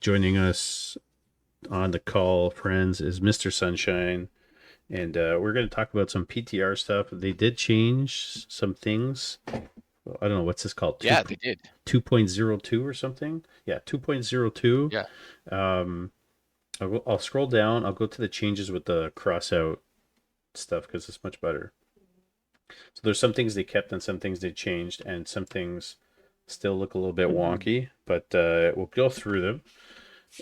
Joining us on the call, friends, is Mr. Sunshine. And we're going to talk about some PTR stuff. They did change some things. Well, I don't know, what's this called? Yeah, they did. 2.02 or something? Yeah, 2.02. Yeah. Um, I'll scroll down. I'll go to the changes with the cross out stuff because it's much better. So there's some things they kept and some things they changed, and some things still look a little bit wonky, but we'll go through them.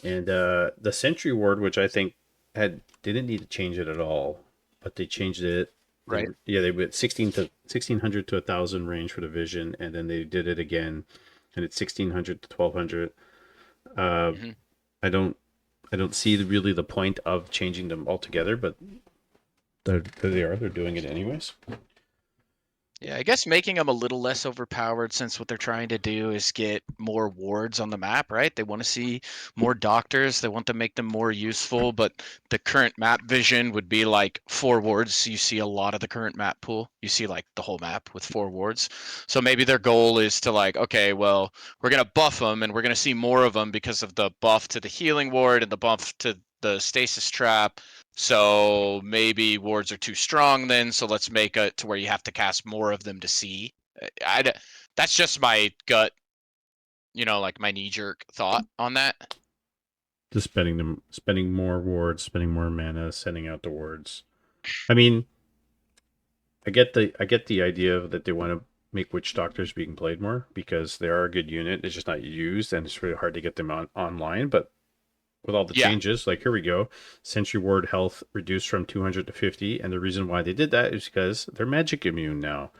And the Sentry Ward, which I think didn't need to change it at all, but they changed it. Right. They went 1600 to 1,000 range for the vision, and then they did it again, and it's 1600 to 1200. Uh, hmm I don't I don't see really the point of changing them altogether, but they're doing it anyways. Yeah, I guess making them a little less overpowered since what they're trying to do is get more wards on the map, right? They want to see more doctors. They want to make them more useful, but the current map vision would be like 4 wards. You see a lot of the current map pool. You see like the whole map with 4 wards. So maybe their goal is to like, okay, well, we're going to buff them and we're going to see more of them because of the buff to the healing ward and the buff to the stasis trap. So maybe wards are too strong then, so let's make it to where you have to cast more of them to see. That's just my gut, like my knee-jerk thought on that. Just spending more wards, spending more mana, sending out the wards. I mean, I get the idea that they want to make witch doctors being played more because they are a good unit. It's just not used, and it's really hard to get them online. But with all the Yeah, changes, like here we go, Sentry Ward health reduced from 200 to 50, and the reason why they did that is because they're magic immune now.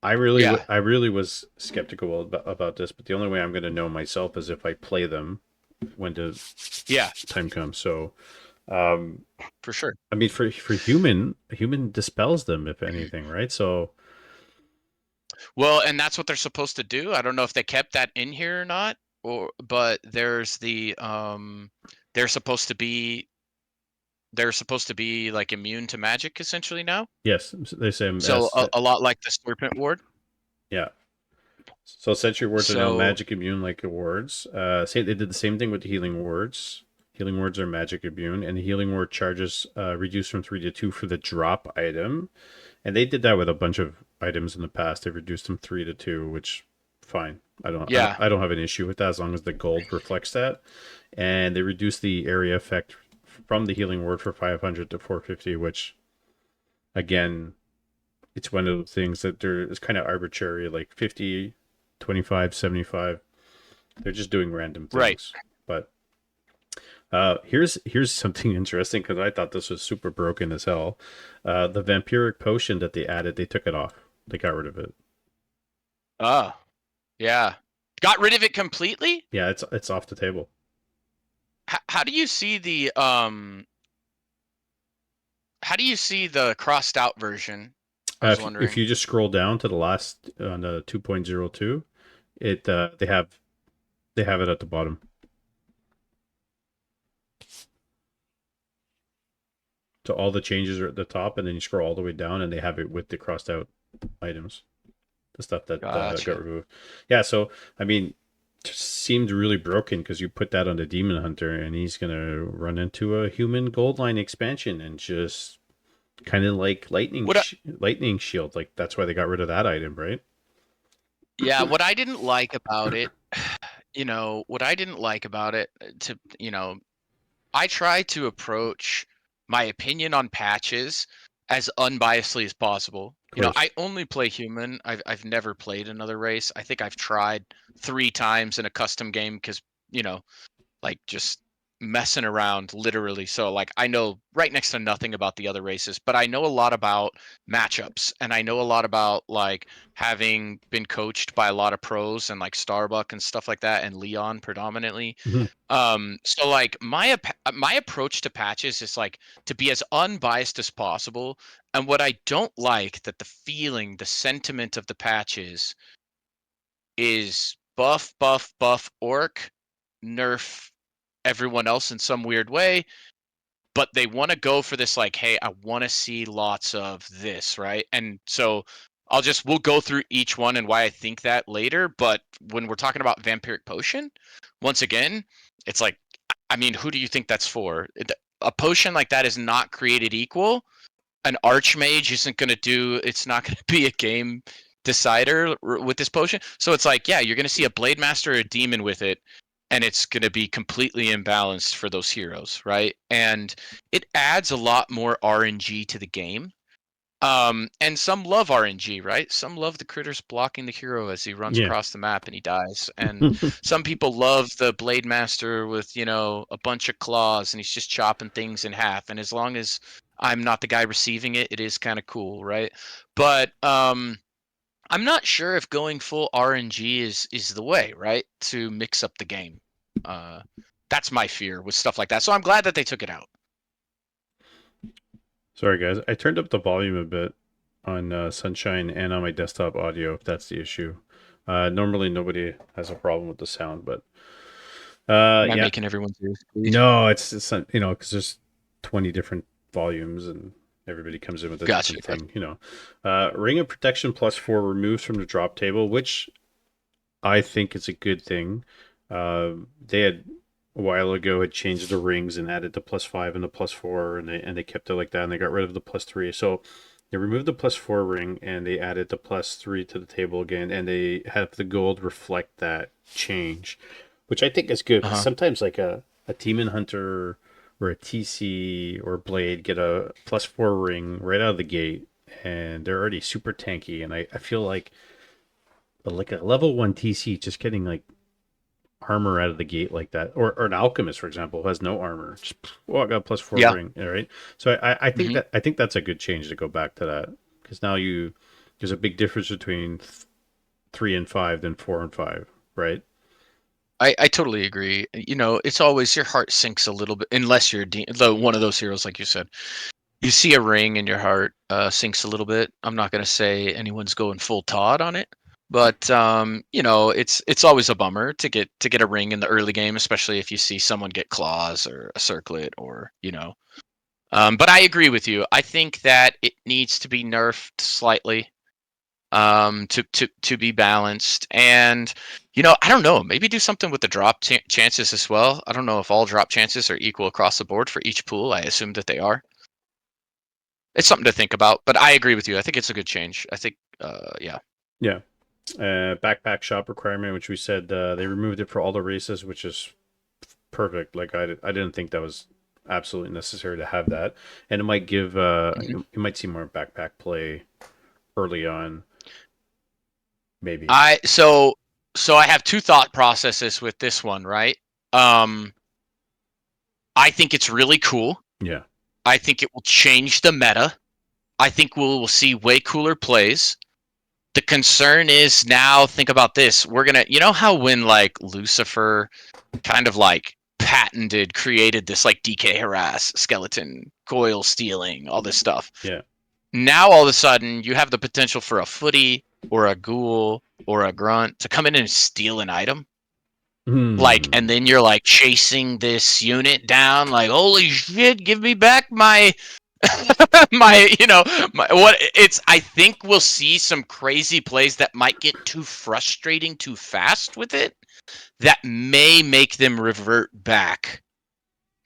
yeah, I really was skeptical about this, but the only way I'm going to know myself is if I play them when the yeah, time comes. So, um, for sure. I mean, for human dispels them if anything, right? So Well, and that's what they're supposed to do. I don't know if they kept that in here or not, but there's they're supposed to be they're supposed to be like immune to magic essentially now. yes, they say So a lot like the serpent ward. yeah. So Sentry Wards are now So magic immune like wards. Say they did the same thing with the healing wards. Healing wards are magic immune, and the healing ward charges reduced from 3 to 2 for the drop item. And they did that with a bunch of items in the past. They reduced them 3 to 2, which fine. yeah, I don't have an issue with that as long as the gold reflects that. And they reduced the area effect from the healing word for 500 to 450, which again, it's one of the things that it's kind of arbitrary, like 50, 25, 75. They're just doing random right. things. But here's something interesting because I thought this was super broken as hell. The vampiric potion that they added, they took it off. They got rid of it. Oh, yeah. Got rid of it completely? Yeah, it's off the table. How do you see the crossed out version? I was If wondering. you just scroll down to the last on the 2.02, it they have it at the bottom. So all the changes are at the top, and then you scroll all the way down, and they have it with the crossed out items, the stuff that got Gotcha. removed. Yeah, so I mean, seemed really broken because you put that on the demon hunter, and he's gonna run into a human gold line expansion and just kind of like What lightning shield. Like that's why they got rid of that item, right? Yeah, what I didn't like about it, what I didn't like about it I try to approach my opinion on patches as unbiasedly as possible. Of course. I only play human. I've never played another race. I think I've tried 3 times in a custom game because, you know, like just messing around literally. So like I know right next to nothing about the other races, but I know a lot about matchups and I know a lot about like having been coached by a lot of pros and like Starbuck and stuff like that and Leon predominantly. Mhm. So like my approach to patches is like to be as unbiased as possible. And what I don't like that the sentiment of the patches is buff, buff, buff orc, nerf everyone else in some weird way, but they want to go for this like, hey, I want to see lots of this, right? And so we'll go through each one and why I think that later. But when we're talking about Vampiric Potion, once again, It's like, I mean, who do you think that's for? A potion like that is not created equal. An archmage isn't going to do, it's not going to be a game decider with this potion. So it's like, yeah, you're going to see a blade master or a demon with it, and it's going to be completely imbalanced for those heroes, right? And it adds a lot more RNG to the game. And some love RNG, right? Some love the critters blocking the hero as he runs Yeah. across the map and he dies. And some people love the Blade Master with, a bunch of claws and he's just chopping things in half. And as long as I'm not the guy receiving it, it is kind of cool, right? But I'm not sure if going full RNG is the way, right? To mix up the game. Uh, that's my fear with stuff like that. So I'm glad that they took it out. Sorry, guys. I turned up the volume a bit on Sunshine and on my desktop audio, if that's the issue. Normally, nobody has a problem with the sound, but Am I yeah. making everyone's ears bleed? No, it's not, because there's 20 different volumes and everybody comes in with a Gotcha. different thing, Ring of Protection +4 removes from the drop table, which I think is a good thing. They had a while ago had changed the rings and added the +5 and the +4, and they kept it like that, and they got rid of the +3. So they removed the +4 ring and they added the +3 to the table again, and they have the gold reflect that change, which I think is good Uh because huh. sometimes like a demon hunter or a TC or blade get a +4 ring right out of the gate, and they're already super tanky, and I feel like a level 1 TC just getting like armor out of the gate like that, or an alchemist, for example, who has no armor, just I got +4 Yeah. ring, all right. So I think Hmm. that that's a good change to go back to that, because now you there's a big difference between 3 and 5 than 4 and 5, right? I totally agree. It's always your heart sinks a little bit unless you're one of those heroes, like you said. You see a ring and your heart sinks a little bit. I'm not gonna say anyone's going full Todd on it, but it's always a bummer to get a ring in the early game, especially if you see someone get claws or a circlet or. But I agree with you. I think that it needs to be nerfed slightly to be balanced. And I don't know, maybe do something with the drop chances as well. I don't know if all drop chances are equal across the board for each pool. I assume that they are. It's something to think about, but I agree with you. I think it's a good change. I think yeah. Yeah. Backpack shop requirement, which we said they removed it for all the races, which is perfect. Like I didn't think that was absolutely necessary to have that, and it might give Mhm. you might see more backpack play early on, maybe. I so I have two thought processes with this one, right? um I think it's really cool. Yeah. I think it will change the meta. I think we'll see way cooler plays. The concern is, now think about this. We're gonna, how when like Lucifer kind of like patented, created this like DK harass, skeleton, coil stealing, all this stuff. Yeah. Now all of a sudden you have the potential for a footy or a ghoul or a grunt to come in and steal an item. Like, and Hmm. then you're like chasing this unit down, like, holy shit, give me back my my what it's I think we'll see some crazy plays that might get too frustrating too fast with it, that may make them revert back.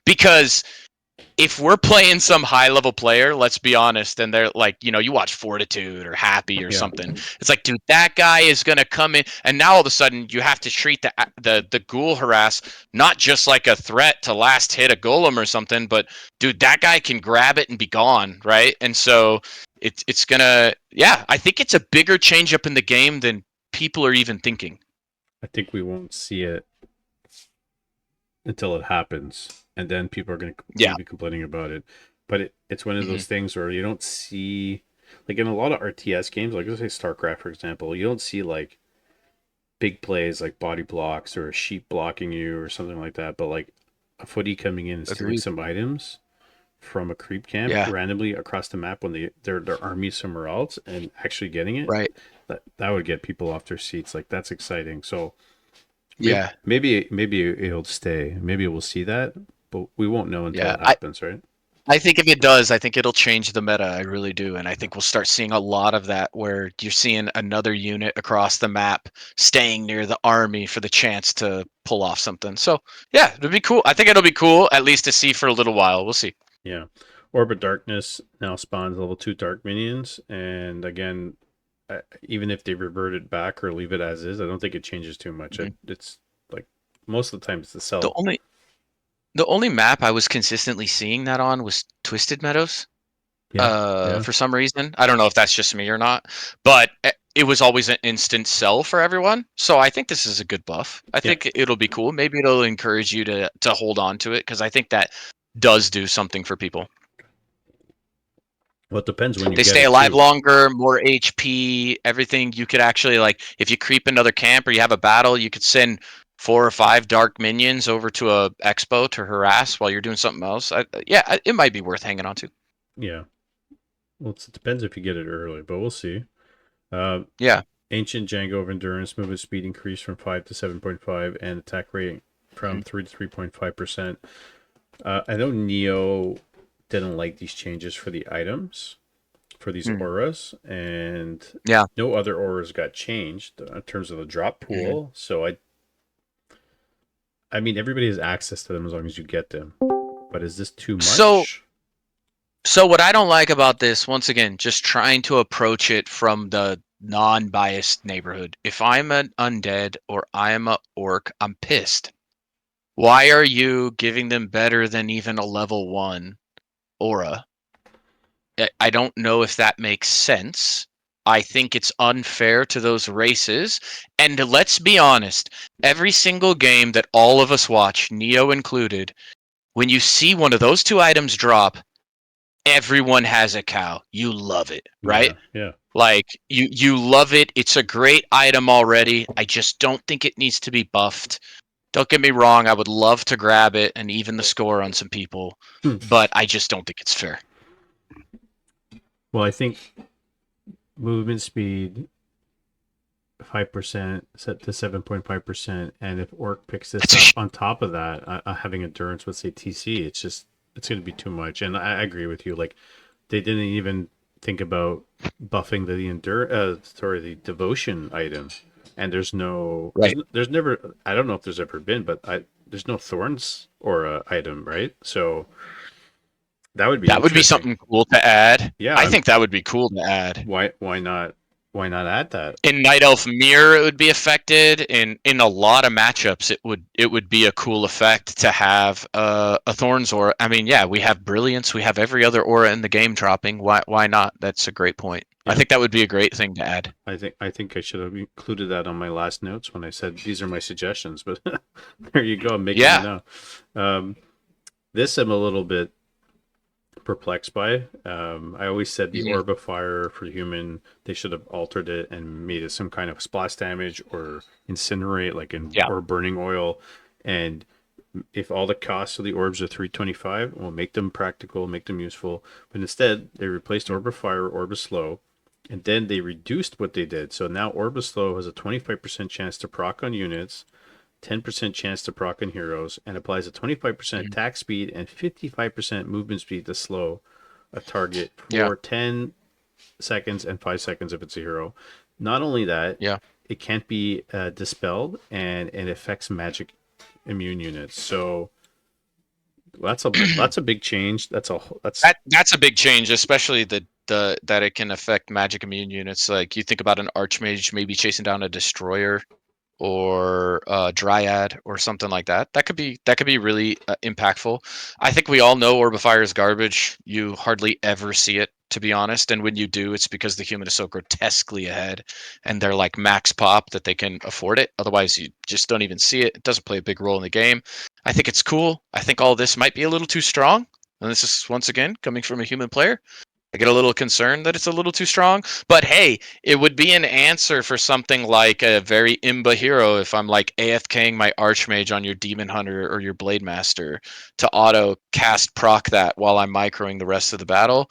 Because if we're playing some high level player, let's be honest, and they're like, you watch Fortitude or Happy or Yeah. something. It's like, dude, that guy is gonna come in, and now all of a sudden you have to treat the ghoul harass not just like a threat to last hit a golem or something, but dude, that guy can grab it and be gone, right? And so it's gonna, yeah, I think it's a bigger change up in the game than people are even thinking. I think we won't see it until it happens, and then people are going to Yeah. be complaining about it. But it's one of Hmm. those things where you don't see, like in a lot of RTS games, like let's say StarCraft, for example, you don't see like big plays like body blocks or a sheep blocking you or something like that. But like a footy coming in and stealing Agreed. some items from a creep camp Yeah. randomly across the map when their army somewhere else and actually getting it, Right. that would get people off their seats. Like that's exciting. So Yeah. maybe it'll stay. Maybe we'll see that, but we won't know until Yeah. it happens, right? I think if it does, I think it'll change the meta. I really do, and I think we'll start seeing a lot of that, where you're seeing another unit across the map staying near the army for the chance to pull off something. So yeah, it'll be cool. I think it'll be cool at least to see for a little while. We'll see. Yeah. Orb of Darkness now spawns level 2 dark minions. And again, even if they revert it back or leave it as is, I don't think it changes too much. Mhm. It's like most of the time it's the The sell. only the only map I was consistently seeing that on was Twisted Meadows. Yeah. Yeah. For some reason. I don't know if that's just me or not, but it was always an instant sell for everyone. So I think this is a good buff. I Yeah. think it'll be cool. Maybe it'll encourage you to hold on to it because I think that does do something for people. Well, it depends when you They get stay it alive too. longer, more HP, everything. You could actually like if you creep another camp or you have a battle, you could send 4 or 5 dark minions over to a expo to harass while you're doing something else. Yeah, it might be worth hanging on to. Yeah. Well, it depends if you get it early, but we'll see. Uh, Yeah. Ancient Django of Endurance, movement speed increased from 5 to 7.5, and attack rate from Mhm. 3 to 3.5%. I know Neo didn't like these changes for the items, for these Mhm. auras, and Yeah. no other auras got changed in terms of the drop Mhm. pool. So I mean, everybody has access to them as long as you get them. But is this too So much? So what I don't like about this, once again, just trying to approach it from the non-biased neighborhood. If I'm an undead or I am a orc, I'm pissed. Why are you giving them better than even a level 1 aura? I don't know if that makes sense. I think it's unfair to those races. And let's be honest, every single game that all of us watch, Neo included, when you see one of those two items drop, everyone has a cow. You love it, right? Yeah, yeah. Like you love it. It's a great item already. I just don't think it needs to be buffed. Don't get me wrong, I would love to grab it and even the score on some people, Hmm. but I just don't think it's fair. Well, I think movement speed 5% set to 7.5%, and if Orc picks this That's a up on top of that, having endurance with say TC, it's going to be too much. And I agree with you. Like they didn't even think about buffing the devotion item, and right. there's never, I don't know if there's ever been, but there's no thorns or item, right? So that would be That would be interesting. something cool to add. Yeah, I think that would be cool to add. why not add that? In Night Elf Mirror, it would be affected. In a lot of matchups, it would be a cool effect to have a Thorns aura. I mean, yeah, we have Brilliance, we have every other aura in the game dropping. Why not? That's a great point. I Yeah. think that would be a great thing to add. I think I should have included that on my last notes when I said these are my suggestions, but there you go. I'm making them Yeah. now. Um, this I'm a little bit perplexed by. I always said the Mhm. orb of fire for human, they should have altered it and made it some kind of splash damage or incinerate, like in Yeah. or burning oil. And if all the costs of the orbs are 325, we'll make them practical, make them useful. But instead, they replaced orb of fire, orb of slow, and then they reduced what they did. So now orb of slow has a 25% chance to proc on units, 10% chance to proc on heroes, and applies a 25% Mhm. attack speed and 55% movement speed to slow a target Yeah. for 10 seconds and 5 seconds if it's a hero. Not only that, Yeah. it can't be dispelled, and it affects magic immune units. So that's a big change. That's That's a big change, especially the that it can affect magic immune units. Like you think about an archmage maybe chasing down a destroyer or a dryad or something like that. That could be really impactful. I think we all know Orb of Fire is garbage. You hardly ever see it, to be honest. And when you do, it's because the human is so grotesquely ahead, and they're like max pop that they can afford it. Otherwise, you just don't even see it. It doesn't play a big role in the game. I think it's cool. I think all this might be a little too strong. And this is once again coming from a human player. I get a little concerned that it's a little too strong. But hey, it would be an answer for something like a very imba hero if I'm like AFKing my Archmage on your Demon Hunter or your Blade Master to auto cast proc that while I'm microing the rest of the battle.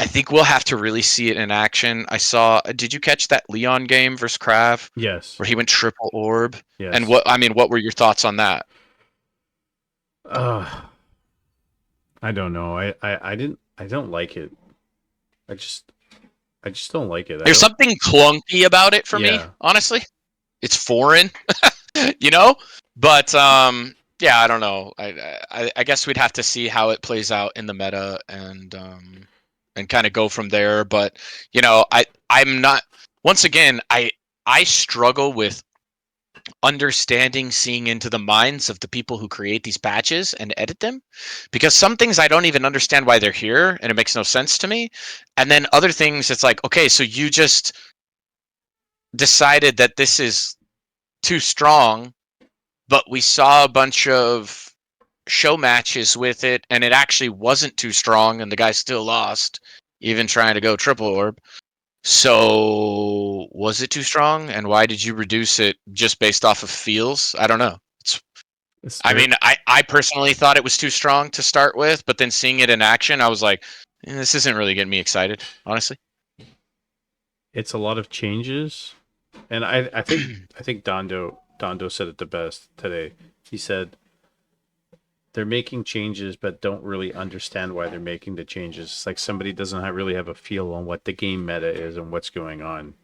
I think we'll have to really see it in action. I saw. Did you catch that Leon game versus Krav yes, where he went triple orb? And yes. what I mean, what were your thoughts on that? Uh, I don't know. I don't like it. I just I just don't like it. I There's don't. something clunky about it for me, Yeah. honestly. It's foreign, you know. But yeah, I don't know. I guess we'd have to see how it plays out in the meta and kind of go from there. But I'm not. Once again, I struggle with understanding, seeing into the minds of the people who create these patches and edit them, because some things I don't even understand why they're here and it makes no sense to me, and then other things it's like, okay, so you just decided that this is too strong, but we saw a bunch of show matches with it and it actually wasn't too strong and the guy still lost, even trying to go triple orb. So was it too strong, and why did you reduce it just based off of feels? I don't know. It's I very mean, I personally thought it was too strong to start with, but then seeing it in action, I was like, this isn't really getting me excited, honestly. it's a lot of changes. And I think Dondo said it the best today. He said they're making changes but don't really understand why they're making the changes. It's like somebody doesn't really have a feel on what the game meta is and what's going on.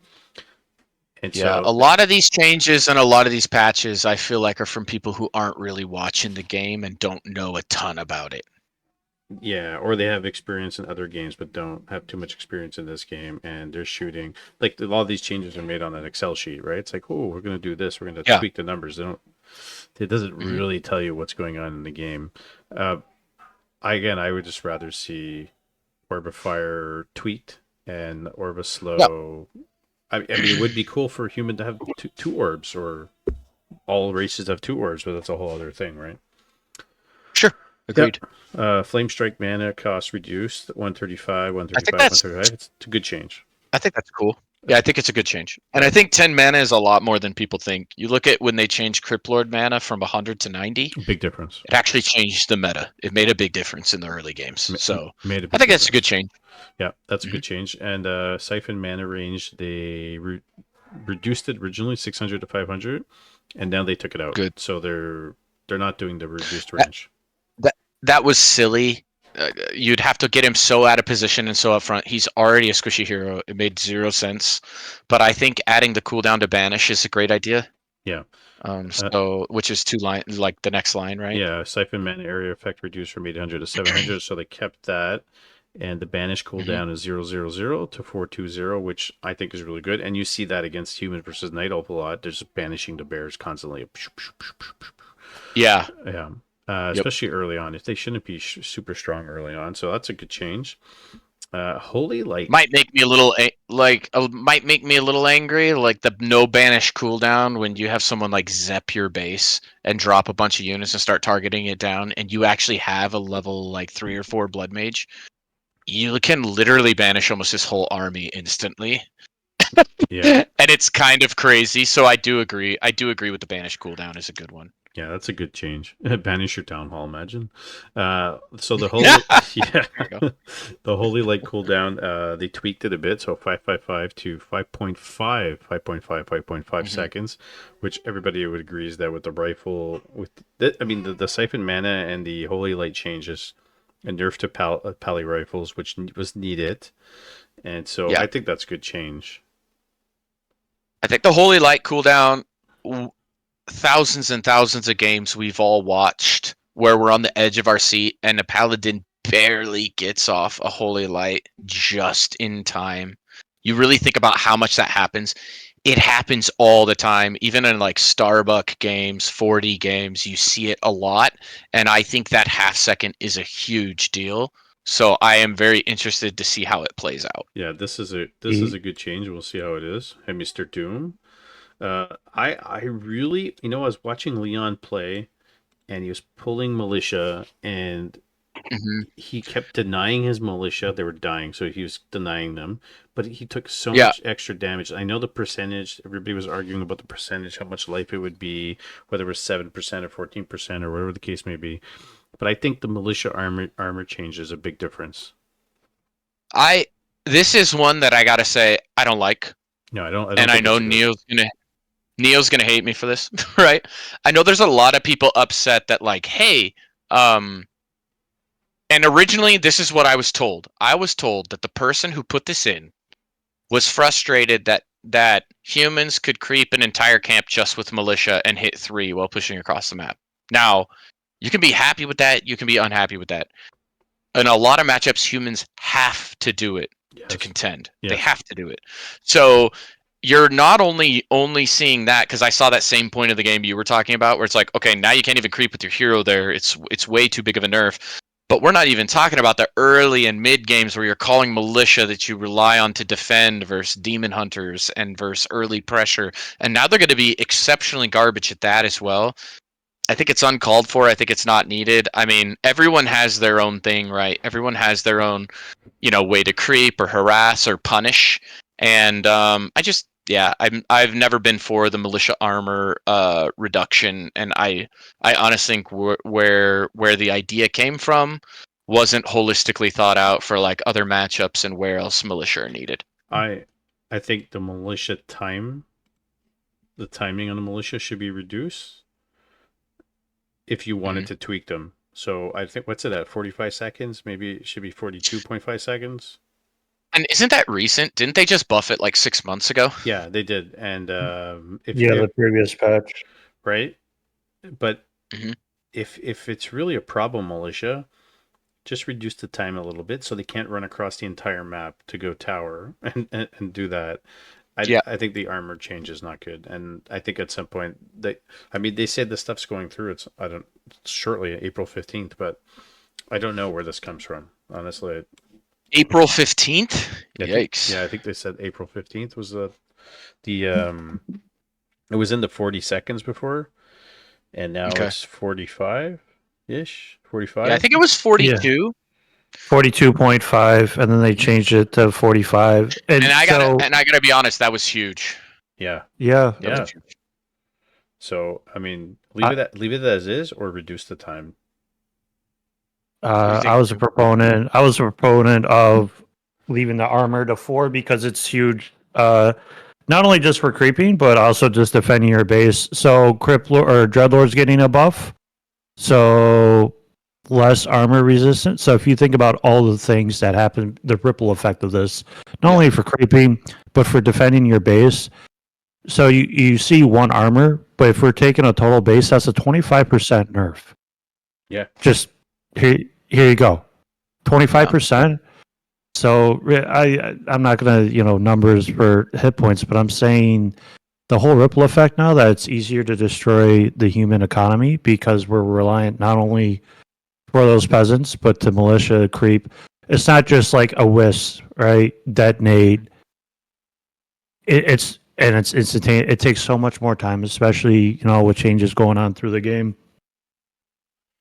And Yeah, a so lot of these changes and a lot of these patches, I feel like, are from people who aren't really watching the game and don't know a ton about it. yeah, or they have experience in other games but don't have too much experience in this game, and they're shooting like a lot of these changes are made on an Excel sheet, right? It's like, oh, we're gonna do this, we're gonna Yeah. tweak the numbers. They don't. It doesn't Hmm. really tell you what's going on in the game. Uh, I would just rather see Orb of Fire tweaked and Orb of Yeah. Slow. I mean, it would be cool for a human to have two orbs, or all races have two orbs, but that's a whole other thing, right? Sure. Yep. Agreed. Flame Strike mana cost reduced 135, I think 135, that's 135. It's a good change. I think that's cool. Yeah, I think it's a good change. And I think 10 mana is a lot more than people think. You look at when they changed Crypt Lord mana from 100 to 90, Big difference. it actually changed the meta. It made a big difference in the early games. So Made a I big think that's a good difference. change. Yeah, that's a Hmm. good change. And Siphon mana range, they reduced it originally 600 to 500, and now they took it out. Good. So they're not doing the reduced That range. that, that was silly. You'd have to get him so out of position and so up front. He's already a squishy hero. It made zero sense. But I think adding the cooldown to banish is a great idea. Yeah. Uh, So which is two line, like the next line, right? yeah, Siphon mana area effect reduced from 800 to 700, so they kept that. And the banish Hmm. cooldown is 000 to 420, which I think is really good. And you see that against human versus night elf a lot. There's banishing the bears constantly. Yeah. Yeah. Yep. Especially early on. If they shouldn't be super strong early on, so that's a good change. Holy Light. Might make me a little might make me a little angry, like the no banish cooldown when you have someone like zep your base and drop a bunch of units and start targeting it down, and you actually have a level like 3 or 4 blood mage. You can literally banish almost his whole army instantly, Yeah. and it's kind of crazy. So I do agree. I do agree with the banish cooldown is a good one. Yeah, that's a good change. Banish your town hall, imagine. So the Yeah. holy, yeah, There we go. the holy light cooldown. They tweaked it a bit, so 555 to 5.5, 5.5, 5.5 Hmm. seconds, which everybody would agree is that with the rifle, I mean, the siphon mana and the holy light changes, a nerf to pally rifles, which was needed, and so Yeah. I think that's a good change. I think the holy light cooldown, thousands and thousands of games we've all watched where we're on the edge of our seat and a paladin barely gets off a holy light just in time. You really think about how much that happens. It happens all the time, even in like Starbuck games, 40 games, you see it a lot. And I think that half second is a huge deal. So I am very interested to see how it plays out. Yeah, this is a good change. We'll see how it is. Hey, Mr. Doom. I really, I was watching Leon play, and he was pulling militia, and Hmm. he kept denying his militia. They were dying, so he was denying them. But he took so Yeah, much extra damage. I know the percentage. Everybody was arguing about the percentage, how much life it would be, whether it was 7% or 14% or whatever the case may be. But I think the militia armor change is a big difference. I this is one that I gotta say I don't like, No, I don't and I think it's know good. Neo's gonna hate me for this, right? I know there's a lot of people upset that like, hey, um, And originally, this is what I was told. I was told that the person who put this in was frustrated that humans could creep an entire camp just with militia and hit 3 while pushing across the map. Now, you can be happy with that, you can be unhappy with that. In a lot of matchups, humans have to do it to Yes. contend. They Yes. have to do it. So you're not only seeing that, because I saw that same point of the game you were talking about, where it's like, okay, now you can't even creep with your hero there. It's way too big of a nerf. But we're not even talking about the early and mid games where you're calling militia that you rely on to defend versus demon hunters and versus early pressure. And now they're going to be exceptionally garbage at that as well. I think it's uncalled for. I think it's not needed. I mean, everyone has their own thing, right? Everyone has their own, way to creep or harass or punish. And I've never been for the militia armor reduction, and I honestly think where the idea came from wasn't holistically thought out for like other matchups and where else militia are needed. I I think the timing on the militia should be reduced if you Hmm. wanted to tweak them. So I think what's it at 45 seconds? Maybe it should be 42.5 seconds. And isn't that recent? Didn't they just buff it like 6 months ago? Yeah, they did. And Yeah, the previous patch. right, but Hmm. if it's really a problem militia, just reduce the time a little bit so they can't run across the entire map to go tower and do that. Yeah. I think the armor change is not good, and I think at some point they said the stuff's going through. It's I don't shortly April 15th, but I don't know where this comes from. Honestly, April 15th? Yikes. I think they said April 15th was the it was in the 40 seconds before, and now Okay. it's 45 ish, Yeah, I 45. think it was Yeah. 42. 42.5, and then they changed it to 45. And And I gotta be honest, that was huge. Yeah, yeah, That was yeah. huge. So I mean, I, leave it as is, or reduce the time. What do you I think? was a proponent. I was a proponent of leaving the armor to 4 because it's huge. Not only just for creeping, but also just defending your base. So or Dreadlord's getting a buff, so less armor resistance. So if you think about all the things that happen, the ripple effect of this, not Yeah. only for creeping but for defending your base. So you see one armor, but if we're taking a total base, that's a 25% nerf. Yeah. Just here you go, 25%. So I'm not gonna numbers for hit points, but I'm saying the whole ripple effect now that it's easier to destroy the human economy because we're reliant not only for those peasants but to militia creep. It's not just like a wisp, right? Detonate. It's instantaneous. It takes so much more time, especially with changes going on through the game.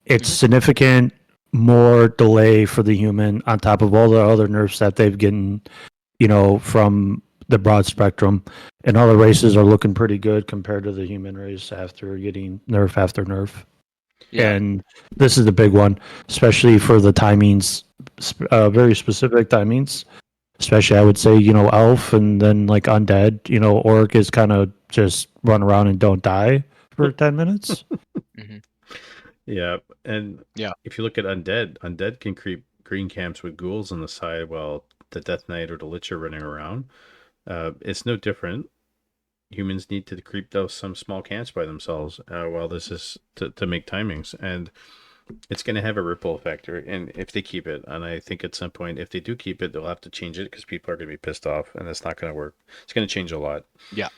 It's Mhm. significant more delay for the human on top of all the other nerfs that they've gotten, from the broad spectrum. And all the races are looking pretty good compared to the human race after getting nerf after nerf. Yeah. And this is the big one, especially for the timings, very specific timings. Especially, I would say, elf and then like undead. Orc is kind of just run around and don't die for 10 minutes. Hmm. Yeah, and Yeah. if you look at undead can creep green camps with ghouls on the side while the Death Knight or the Lich are running around. It's no different. Humans need to creep those some small camps by themselves while this is to make timings, and it's going to have a ripple effect. And if they keep it, and I think at some point, if they do keep it, they'll have to change it because people are going to be pissed off, and it's not going to work. It's going to change a lot. Yeah.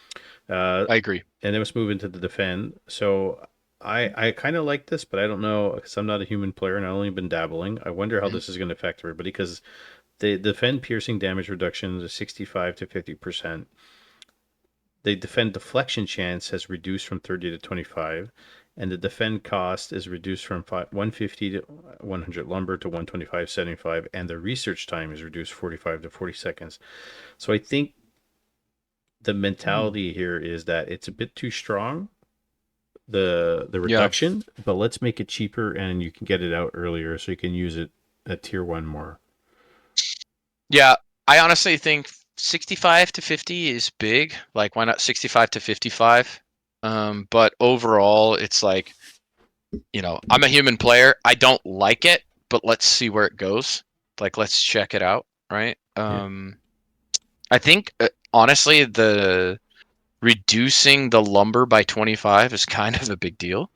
Uh, I agree. and then let's move into the defend. So I kind of like this, but I don't know because I'm not a human player and I've only been dabbling. I wonder how Mhm. this is going to affect everybody because they defend piercing damage reduction to 65 to 50%. They defend deflection chance has reduced from 30 to 25, and the defend cost is reduced from 150 to 100 lumber to 125 75, and the research time is reduced 45 to 40 seconds. So I think the mentality here is that it's a bit too strong, the Yeah. reduction, but let's make it cheaper and you can get it out earlier so you can use it at tier 1 more. Yeah. I honestly think 65 to 50 is big. Like, why not 65 to 55? But overall, it's like, I'm a human player. I don't like it, but let's see where it goes. Like, let's check it out, right? Yeah. I think honestly, the reducing the lumber by 25 is kind of a big deal.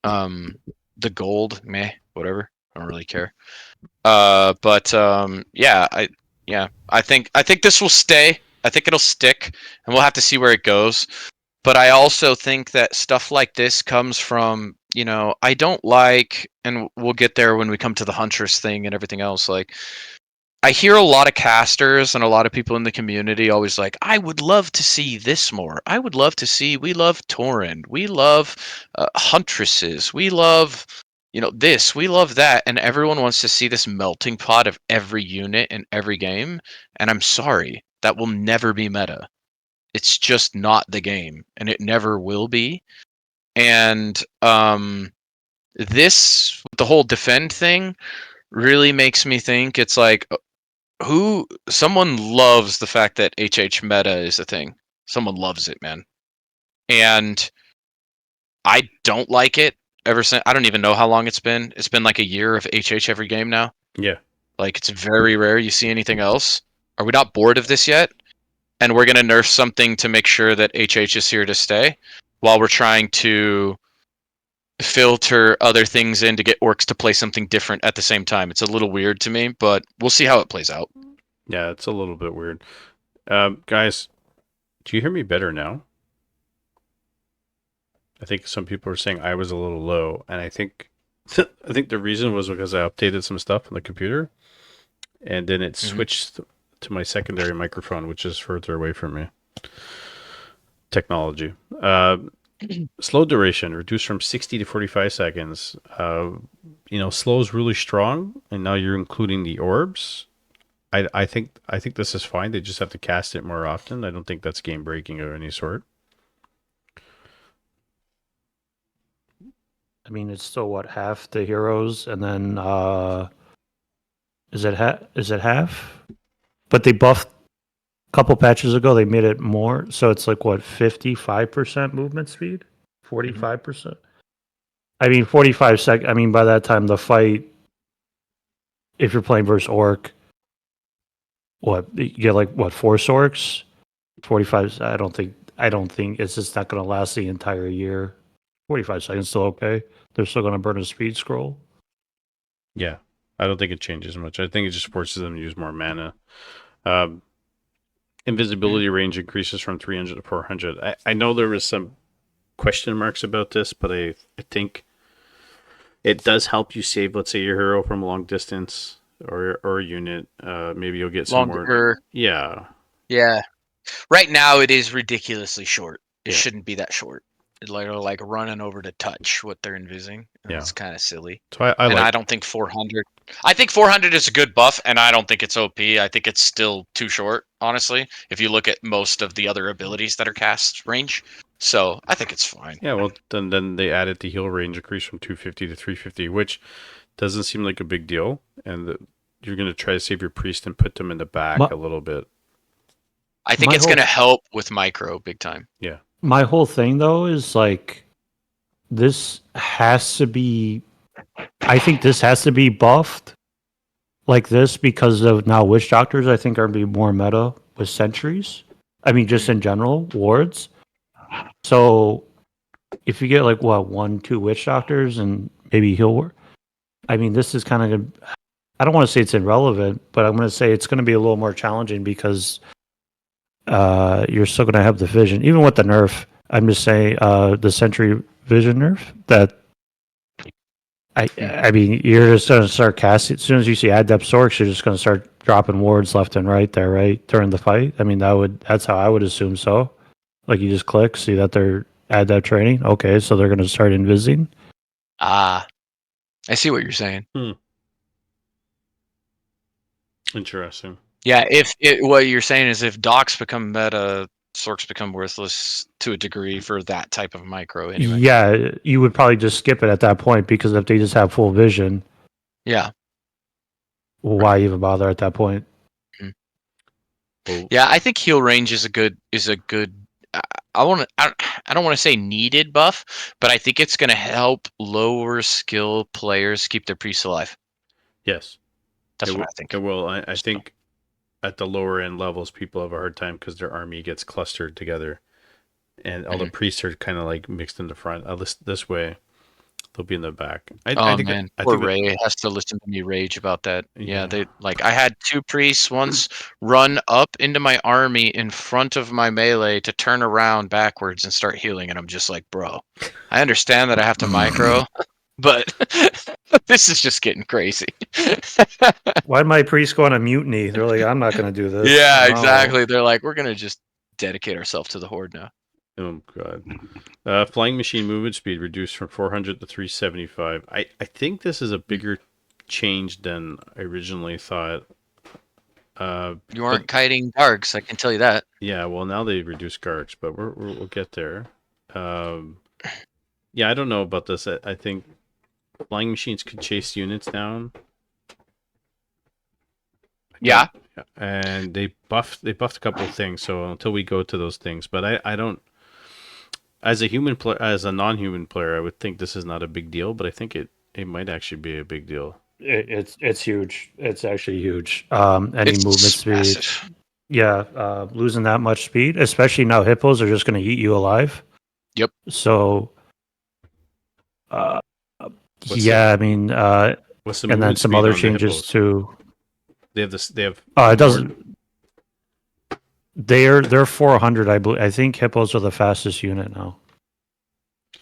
The gold, meh, whatever. I don't really care. But yeah, I think this will stay. I think it'll stick, and we'll have to see where it goes. But I also think that stuff like this comes from, I don't like, and we'll get there when we come to the Huntress thing and everything else. Like, I hear a lot of casters and a lot of people in the community always like, I would love to see this more. I would love to see, we love Tauren. We love Huntresses. We love, this. We love that. And everyone wants to see this melting pot of every unit in every game. And I'm sorry, that will never be meta. It's just not the game. And it never will be. And this, the whole defend thing, really makes me think it's like, someone loves the fact that HH meta is a thing. Someone loves it, man. And I don't like it ever since. I don't even know how long it's been. It's been like a year of HH every game now. Yeah. Like, it's very rare you see anything else. Are we not bored of this yet? And we're going to nerf something to make sure that HH is here to stay while we're trying to filter other things in to get orcs to play something different at the same time. It's a little weird to me, but we'll see how it plays out. Yeah, it's a little bit weird. Guys, do you hear me better now? I think some people are saying I was a little low, and I think the reason was because I updated some stuff on the computer, and then it switched to my secondary microphone, which is further away from me. Technology. Slow duration reduced from 60 to 45 seconds. Slow is really strong, and now you're including the orbs. I think this is fine. They just have to cast it more often. I don't think that's game breaking of any sort. I mean, it's still what, half the heroes, and then is it half? But they buffed a couple patches ago. They made it more, so it's like what, 55% movement speed, 45%. I mean, 45 sec. I mean, by that time the fight, if you're playing versus orc, what you get, like what, 4 orcs, 45. I don't think it's just not going to last the entire year. 45 seconds still okay. They're still going to burn a speed scroll. Yeah, I don't think it changes much. I think it just forces them to use more mana. Invisibility range increases from 300 to 400. I know there was some question marks about this, but I think it does help you save, let's say, your hero from a long distance or a unit. Maybe you'll get some more. Longer. Yeah. Yeah. Right now it is ridiculously short. It Yeah. shouldn't be that short. It's like running over to touch what they're invising. Yeah. It's kind of silly. So I don't think 400. I think 400 is a good buff, and I don't think it's OP. I think it's still too short, honestly, if you look at most of the other abilities that are cast range. So I think it's fine. Yeah, well, then they added the heal range increase from 250 to 350, which doesn't seem like a big deal. And you're going to try to save your priest and put them in the back a little bit. I think it's going to help with micro big time. Yeah. My whole thing, though, is like, this has to be, I think this has to be buffed like this because of now witch doctors, I think, are going to be more meta with sentries. I mean, just in general, wards. So if you get like, what, 1-2 witch doctors and maybe heal ward, I mean, this is kind of, I don't want to say it's irrelevant, but I'm going to say it's going to be a little more challenging because you're still going to have the vision. Even with the nerf, I'm just saying the sentry vision nerf, that I mean, you're just going to start casting. As soon as you see adept orcs, you're just going to start dropping wards left and right there, right, during the fight. I mean, that's how I would assume so. Like, you just click, see that they're adept training. Okay, so they're going to start invising. I see what you're saying. Interesting. Yeah, what you're saying is if docs become meta, sorks become worthless to a degree for that type of micro anyway. Yeah, you would probably just skip it at that point because if they just have full vision, yeah, why even bother at that point? Yeah, I think heal range is a good. I don't want to say needed buff, but I think it's going to help lower skill players keep their priests alive. Yes, That's it what will. I think. It will. I So, think at the lower end levels, people have a hard time because their army gets clustered together, and all the mhm. priests are kind of like mixed in the front. At least this way, they'll be in the back. I Oh think that. man, I poor think that. Ray has to listen to me rage about that. Yeah, Yeah. they like I had two priests once run up into my army in front of my melee to turn around backwards and start healing, and I'm just like, bro, I understand that I have to micro, but this is just getting crazy. Why my priest go on a mutiny? They're like, I'm not going to do this. Yeah, Oh, exactly. They're like, we're gonna just dedicate ourselves to the horde now. Oh god. Flying machine movement speed reduced from 400 to 375. I think this is a bigger change than I originally thought. You But aren't kiting darks, I can tell you that. yeah, well now they reduce guards, but we'll get there. Yeah, I don't know about this. I think flying machines could chase units down. I don't. Yeah, Yeah, and they buffed a couple of things. So until we go to those things, but I don't. As a as a non-human player, I would think this is not a big deal, but I think it might actually be a big deal. it's huge. It's actually huge. Any movement it's speed. massive. Yeah, losing that much speed, especially now hippos are just going to eat you alive. Yep. So, uh, What's the yeah, I mean, what's the and then movement some speed other on the changes hippos? too. They have this. They have It more. doesn't. They're 400. I believe. I think hippos are the fastest unit now.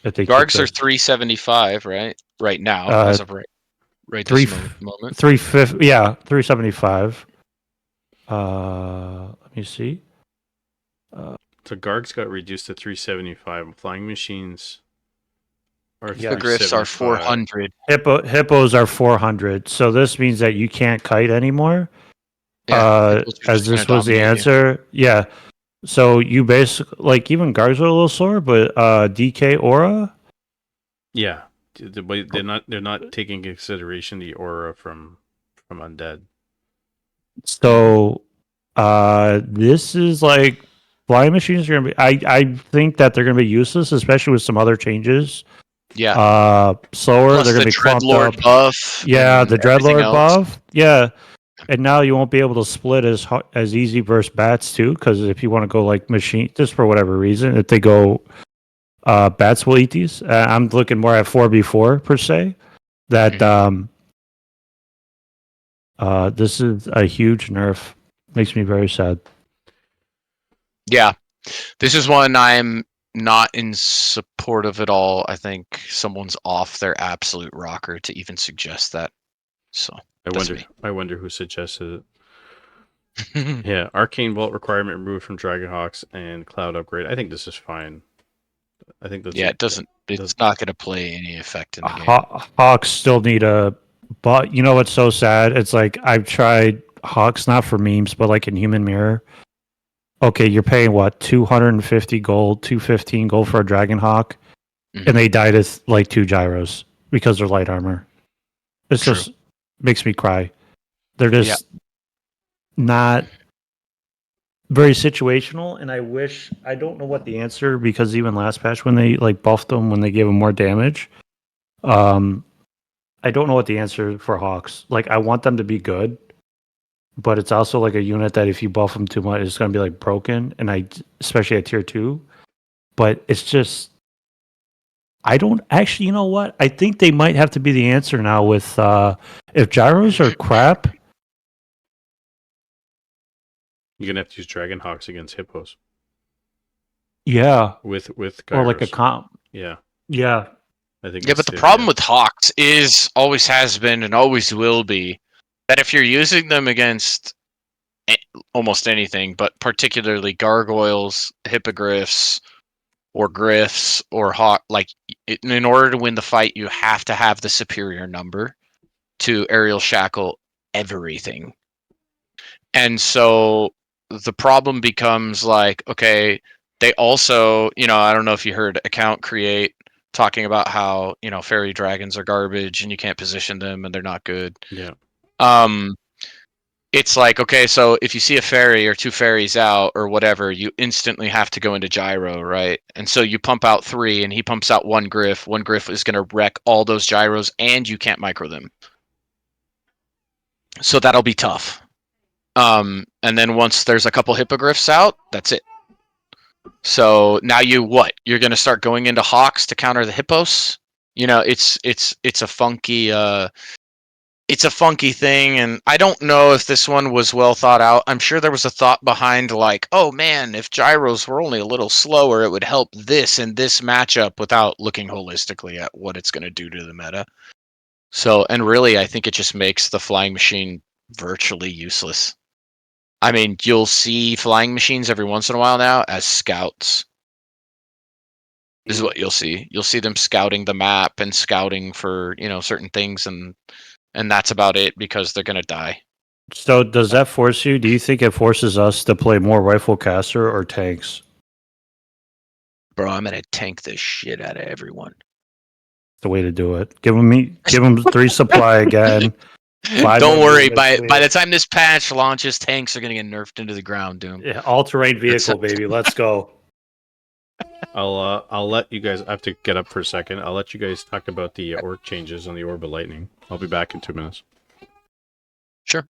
If they keep Gargs are this, 375, right? Right now, uh, as of right three this moment. 350. Yeah, 375. Let me see. So Gargs got reduced to 375. Flying machines are Yeah. Hippogriffs are 375. 400. Hippos are 400. So this means that you can't kite anymore. Yeah, hippos are As just gonna this was the dominate you. answer, yeah. So you basically like even guards are a little sore, but DK aura. Yeah, but they're not taking into consideration the aura from undead. So this is like flying machines are gonna be. I think that they're gonna be useless, especially with some other changes. Yeah. Slower. Plus They're gonna the be clumped Dreadlord up. buff Yeah, and the everything Dreadlord else. buff. Yeah, and now you won't be able to split as easy versus bats too, because if you want to go like machine, just for whatever reason, if they go bats will eat these. I'm looking more at 4v4 per se. That Mhm. this is a huge nerf. Makes me very sad. Yeah. This is one I'm not in support of at all. I think someone's off their absolute rocker to even suggest that. So I that's wonder. me. I wonder who suggested it. Yeah, arcane vault requirement removed from Dragonhawks and cloud upgrade. I think this is fine. I think that's Yeah, a it doesn't. does It's not going to play any effect in the game. Hawks still need a, but you know what's so sad? It's like I've tried Hawks not for memes, but like in Human Mirror. Okay, you're paying what 250 gold, 215 gold for a Dragon Hawk, Mhm. and they died as like 2 gyros because they're light armor. It's True. just makes me cry. They're Yeah. just not very situational, and I don't know what the answer because even last patch when they like buffed them when they gave them more damage, um, I don't know what the answer for Hawks. Like I want them to be good, but it's also like a unit that if you buff them too much, it's going to be like broken, and I especially at tier 2. But it's just I don't actually. You know what? I think they might have to be the answer now with if gyros are crap. you're gonna have to use Dragonhawks against hippos Yeah, with or like a gyros. comp. Yeah, Yeah, I think Yeah, that's but the the problem idea. with Hawks is always has been and always will be that if you're using them against a- almost anything, but particularly gargoyles, hippogriffs, or griffs or hawk, like in order to win the fight, you have to have the superior number to aerial shackle everything. And so the problem becomes like, okay, they also, I don't know if you heard account create talking about how, fairy dragons are garbage and you can't position them and they're not good. Yeah, Um, it's like, okay, so if you see a fairy or two fairies out or whatever, you instantly have to go into gyro, right? And so you pump out 3 and he pumps out 1 griff. 1 griff is going to wreck all those gyros and you can't micro them. So that'll be tough. And then once there's a couple hippogriffs out, that's it. So now you're going to start going into hawks to counter the hippos. It's a funky thing, and I don't know if this one was well thought out. I'm sure there was a thought behind, like, oh man, if gyros were only a little slower, it would help this and this matchup, without looking holistically at what it's going to do to the meta. So, and really, I think it just makes the flying machine virtually useless. I mean, you'll see flying machines every once in a while now as scouts. This is what you'll see. You'll see them scouting the map and scouting for, certain things, and that's about it, because they're gonna die. So does that force you? Do you think it forces us to play more rifle caster or tanks? Bro, I'm gonna tank the shit out of everyone. The way to do it. Give them 3 supply again. 5 Don't more worry. movement By the speed. time this patch launches, tanks are gonna get nerfed into the ground, Doom. Yeah, all-terrain vehicle, baby. Let's go. I'll let you guys. I have to get up for a second. I'll let you guys talk about the orc changes on the Orb of Lightning. I'll be back in 2 minutes. Sure.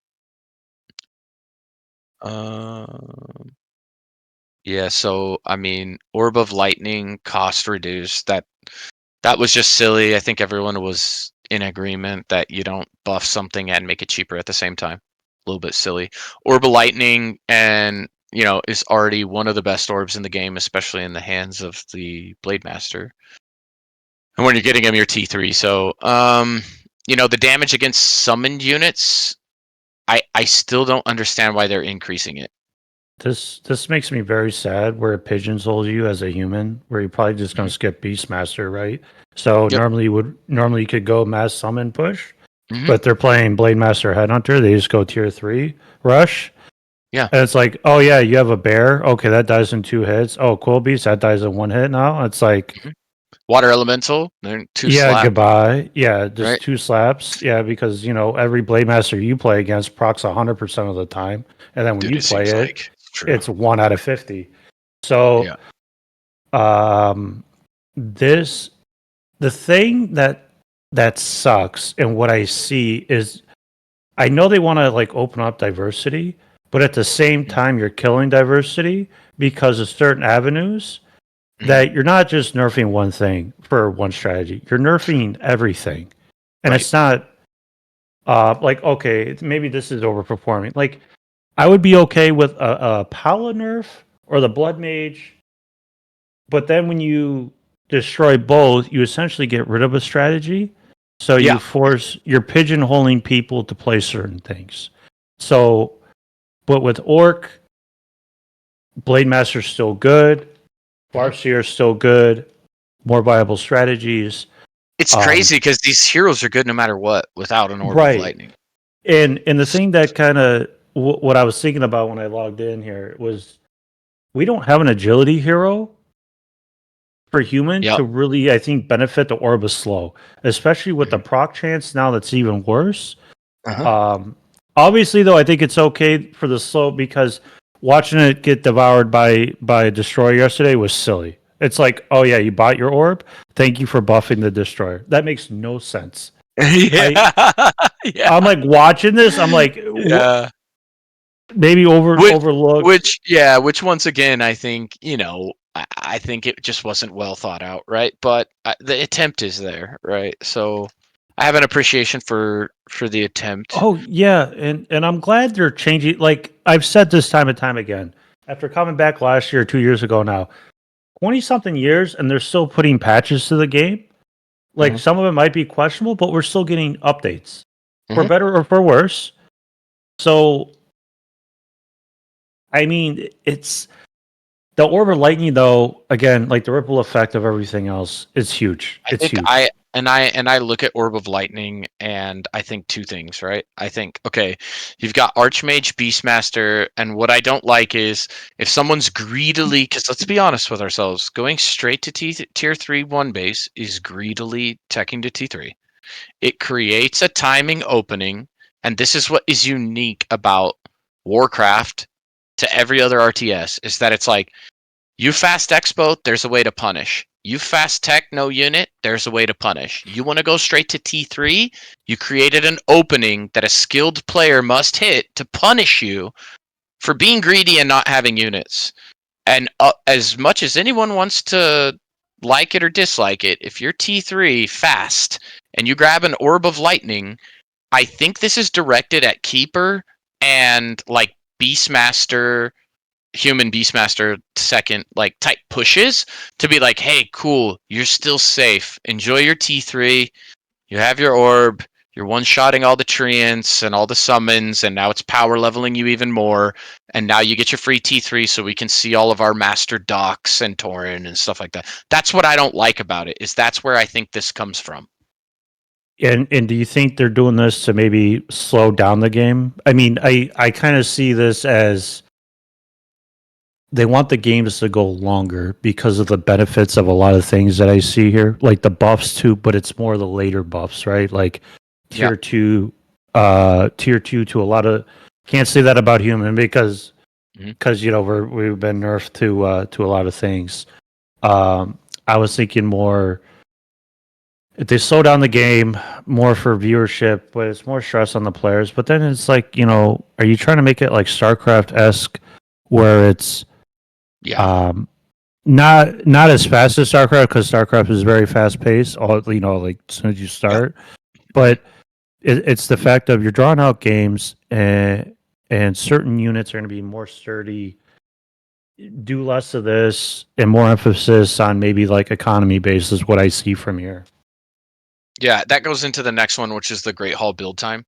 Yeah. So I mean, Orb of Lightning cost reduced. That was just silly. I think everyone was in agreement that you don't buff something and make it cheaper at the same time. A little bit silly. Orb of Lightning, and is already one of the best orbs in the game, especially in the hands of the Blade Master. And when you're getting him, you're T3. So, the damage against summoned units, I still don't understand why they're increasing it. This makes me very sad where it pigeonholes you as a human, where you're probably just going to skip Beastmaster, right? So Yep. normally you could go mass summon push, Mhm. but they're playing Blade Master Headhunter. They just go tier 3 rush. Yeah. And it's like, oh yeah, you have a bear. Okay, that dies in 2 hits. Oh, Quill Beast, that dies in 1 hit now. It's like, Water Elemental, they're 2 yeah, slap. goodbye. Yeah, just Right. 2 slaps. Yeah, because every Blade Master you play against procs 100% of the time, and then when Dude, you it play seems it, like true. it's 1 out of 50. So, Yeah. the thing that sucks, and what I see is, I know they want to like open up diversity, but at the same time, you're killing diversity because of certain avenues that you're not just nerfing one thing for one strategy. You're nerfing everything, and Right. it's not like, okay, maybe this is overperforming. Like, I would be okay with a Paula nerf or the Blood Mage, but then when you destroy both, you essentially get rid of a strategy. So Yeah. you're pigeonholing people to play certain things. So, but with Orc, Blade Master's still good, Farseer's still good, more viable strategies. It's crazy because these heroes are good no matter what without an Orb of Right. Lightning. And the thing that kind of what I was thinking about when I logged in here was, we don't have an agility hero for human Yep. to really, I think, benefit the Orb of Slow, especially with the proc chance now that's even worse. Obviously, though, I think it's okay for the slow, because watching it get devoured by a destroyer yesterday was silly. It's like, oh yeah, you bought your orb. Thank you for buffing the destroyer. That makes no sense. Yeah. I'm like watching this. I'm like, Yeah. maybe overlooked. Which once again, I think, I think it just wasn't well thought out, right? But the attempt is there, right? So I have an appreciation for the attempt. Oh yeah, and I'm glad they're changing. Like I've said this time and time again, after coming back last year, 2 years ago now, 20-something years, and they're still putting patches to the game. Like some of it might be questionable, but we're still getting updates, for better or for worse. So, I mean, it's the Orb of Lightning, though. Again, like the ripple effect of everything else is huge. It's huge. I look at Orb of Lightning and I think 2 things, right? I think, okay, you've got Archmage, Beastmaster, and what I don't like is if someone's greedily, because let's be honest with ourselves, going straight to tier 3 1 base is greedily teching to T3. It creates a timing opening, and this is what is unique about Warcraft to every other RTS, is that it's like, you fast expo, there's a way to punish. You fast tech no unit, there's a way to punish. You want to go straight to T3, you created an opening that a skilled player must hit to punish you for being greedy and not having units. And as much as anyone wants to like it or dislike it, if you're T3 fast and you grab an Orb of Lightning, I think this is directed at Keeper and like Beastmaster, human Beastmaster second like type pushes to be like, hey, cool, you're still safe. Enjoy your T3. You have your orb. You're one-shotting all the treants and all the summons, and now it's power leveling you even more. And now you get your free T3 so we can see all of our master docs and Tauren and stuff like that. That's what I don't like about it, is that's where I think this comes from. And do you think they're doing this to maybe slow down the game? I mean, I kind of see this as they want the games to go longer because of the benefits of a lot of things that I see here, like the buffs too, but it's more the later buffs, right? Like tier two, tier two to a lot of. Can't say that about human because you know we've been nerfed to a lot of things. I was thinking more. If they slow down the game more for viewership, but it's more stress on the players. But then it's like, you know, are you trying to make it like StarCraft-esque, where it's not as fast as StarCraft, because StarCraft is very fast paced. All you know, like as soon as you start, but it's the fact of you're drawing out games and certain units are going to be more sturdy. Do less of this and more emphasis on maybe like economy based is what I see from here. Yeah, that goes into the next one, which is the Great Hall build time.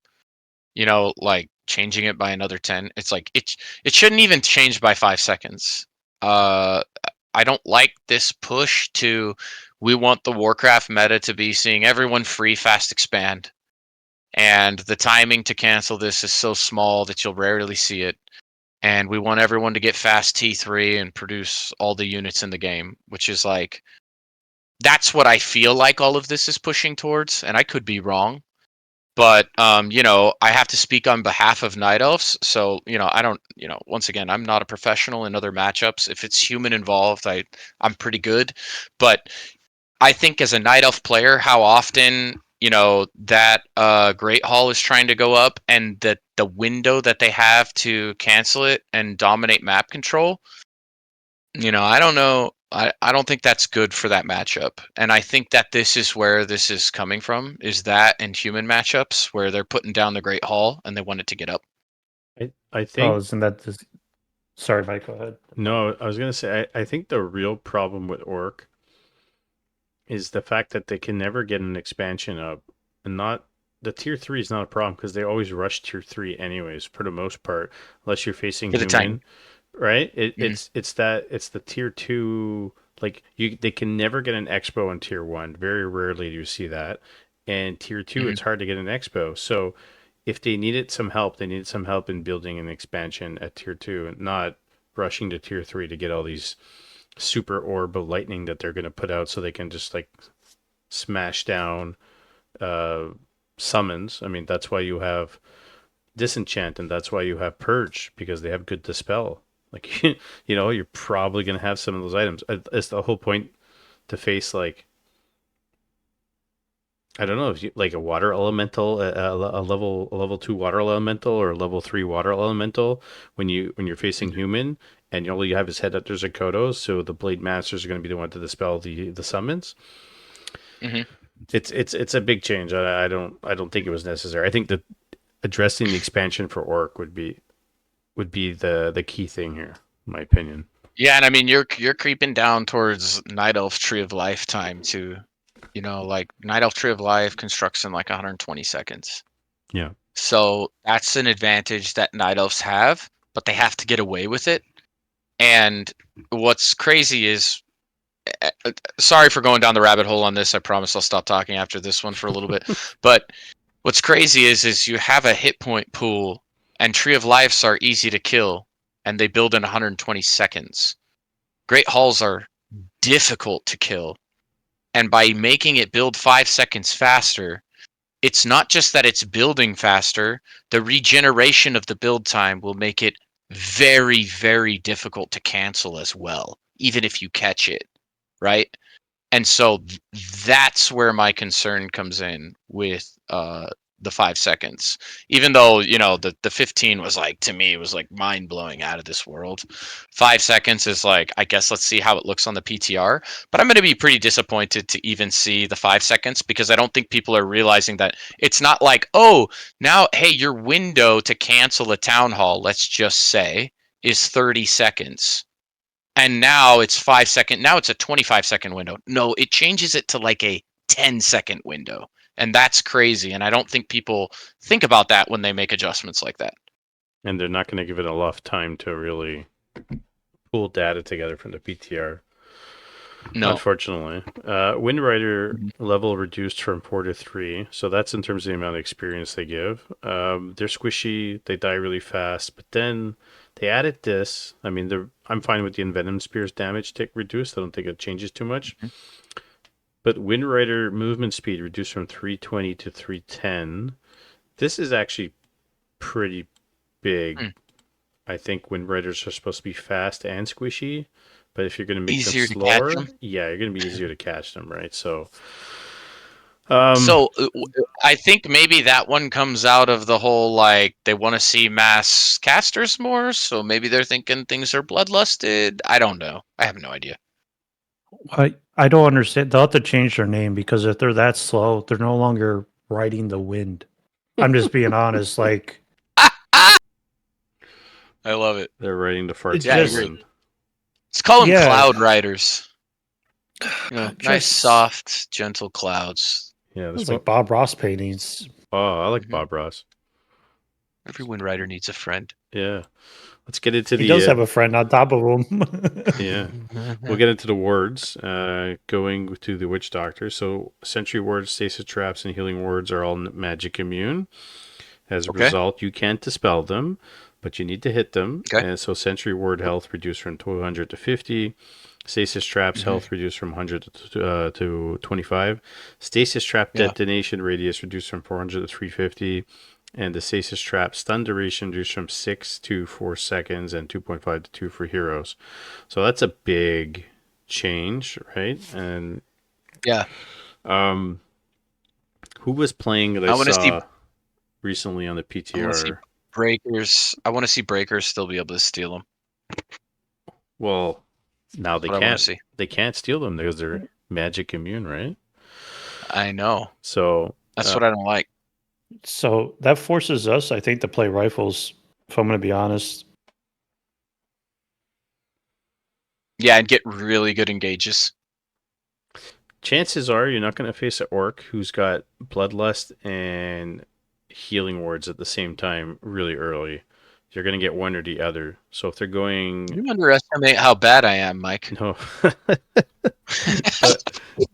You know, like changing it by another 10. It's like it shouldn't even change by 5 seconds. I don't like this push to we want the Warcraft meta to be seeing everyone free fast expand. And the timing to cancel this is so small that you'll rarely see it. And we want everyone to get fast T3 and produce all the units in the game, which is like that's what I feel like all of this is pushing towards, and I could be wrong. But you know, I have to speak on behalf of Night Elves, so you know, I don't, you know, once again, I'm not a professional in other matchups. If it's human involved, I'm pretty good. But I think as a Night Elf player, how often, you know, that Great Hall is trying to go up, and that the window that they have to cancel it and dominate map control, you know, I don't know. I don't think that's good for that matchup. And I think that this is where this is coming from, is that and human matchups where they're putting down the Great Hall and they want it to get up. I Oh, think isn't that this? Sorry, Mike. Go ahead. no, I was gonna say I think the real problem with Orc is the fact that they can never get an expansion up, and not the tier 3 is not a problem because they always rush tier 3 anyways for the most part, unless you're facing For the human, tank. right? Mhm. It's the tier 2, like they can never get an expo in tier 1. Very rarely do you see that. And tier 2, Mhm. it's hard to get an expo. So if they needed some help, they needed some help in building an expansion at tier 2 and not rushing to tier 3 to get all these super orb of lightning that they're going to put out so they can just like smash down uh, summons. I mean, that's why you have disenchant and that's why you have purge, because they have good dispel. Like you know, you're probably going to have some of those items. It's the whole point to face like, I don't know, if you like a water elemental, a level 2 water elemental or a level 3 water elemental when you're facing human, and all you have is head hunters and kodos, so the blade masters are going to be the one to dispel the summons. Mhm. It's a big change. I don't think it was necessary. I think that addressing the expansion for Orc would be the key thing here, in my opinion. Yeah, and I mean you're creeping down towards Night Elf Tree of Life time too. You know, like Night Elf Tree of Life constructs in like 120 seconds. Yeah. So that's an advantage that Night Elves have, but they have to get away with it. And what's crazy is, sorry for going down the rabbit hole on this. I promise I'll stop talking after this one for a little bit. But what's crazy is you have a hit point pool, and Tree of Lives are easy to kill, and they build in 120 seconds. Great Halls are difficult to kill, and by making it build 5 seconds faster, it's not just that it's building faster, the regeneration of the build time will make it very, very difficult to cancel as well, even if you catch it, right? And so that's where my concern comes in with the 5 seconds. Even though, the 15 was like, to me, was like mind blowing, out of this world. 5 seconds is like, I guess let's see how it looks on the PTR. But I'm going to be pretty disappointed to even see the 5 seconds, because I don't think people are realizing that it's not like, oh, now, hey, your window to cancel a town hall, let's just say, is 30 seconds. And now it's 5 second. Now it's a 25-second window. No, it changes it to like a 10-second window. And that's crazy. And I don't think people think about that when they make adjustments like that. And they're not going to give it enough time to really pull data together from the PTR. No. Unfortunately. Wind Rider level reduced from 4 to 3. So that's in terms of the amount of experience they give. They're squishy. They die really fast. But then they added this. I mean, I'm fine with the Envenom Spear's damage tick reduced. I don't think it changes too much. But Wind Rider movement speed reduced from 320 to 310. This is actually pretty big. I think Wind Riders are supposed to be fast and squishy, but if you're going to make Easier them to catch slower, them. yeah, you're going to be easier to catch them, right? So, So I think maybe that one comes out of the whole, like, they want to see mass casters more, so maybe they're thinking things are bloodlusted. I don't know. I have no idea. I don't understand. They'll have to change their name, because if they're that slow, they're no longer riding the wind. I'm just being honest. Like, I love it. they're riding the farts. It's Yeah, I just- agree. Let's call them Yeah. cloud riders. Nice, Just- soft, gentle clouds. Yeah, it's this like Bob Ross paintings. Oh, I like Mhm. Bob Ross. Every wind rider needs a friend. Yeah, let's get into He the. does have a friend on top of him. Yeah, we'll get into the wards. Going to the Witch Doctor. So, Sentry wards, stasis traps, and healing wards are all magic immune. As a Okay. result, you can't dispel them, but you need to hit them. Okay. And so, Sentry ward health reduced from 200 to 50. Stasis traps health reduced from 100 to 25. Stasis trap Yeah. detonation radius reduced from 400 to 350. And the stasis trap stun duration reduced from 6 to 4 seconds and 2.5 to 2 for heroes. So that's a big change, right? And Yeah. who was playing that I I wanna see- saw recently on the I wanna see PTR? Breakers. I want to see breakers still be able to steal them. Well, now they What I want can't. to see. They can't steal them because they're magic immune, right? I know. So That's what I don't like. So that forces us, I think, to play rifles, if I'm going to be honest. Yeah, and get really good engages. chances are you're not going to face an orc who's got bloodlust and healing wards at the same time really early. You're going to get one or the other. So if they're going You underestimate how bad I am, Mike. no,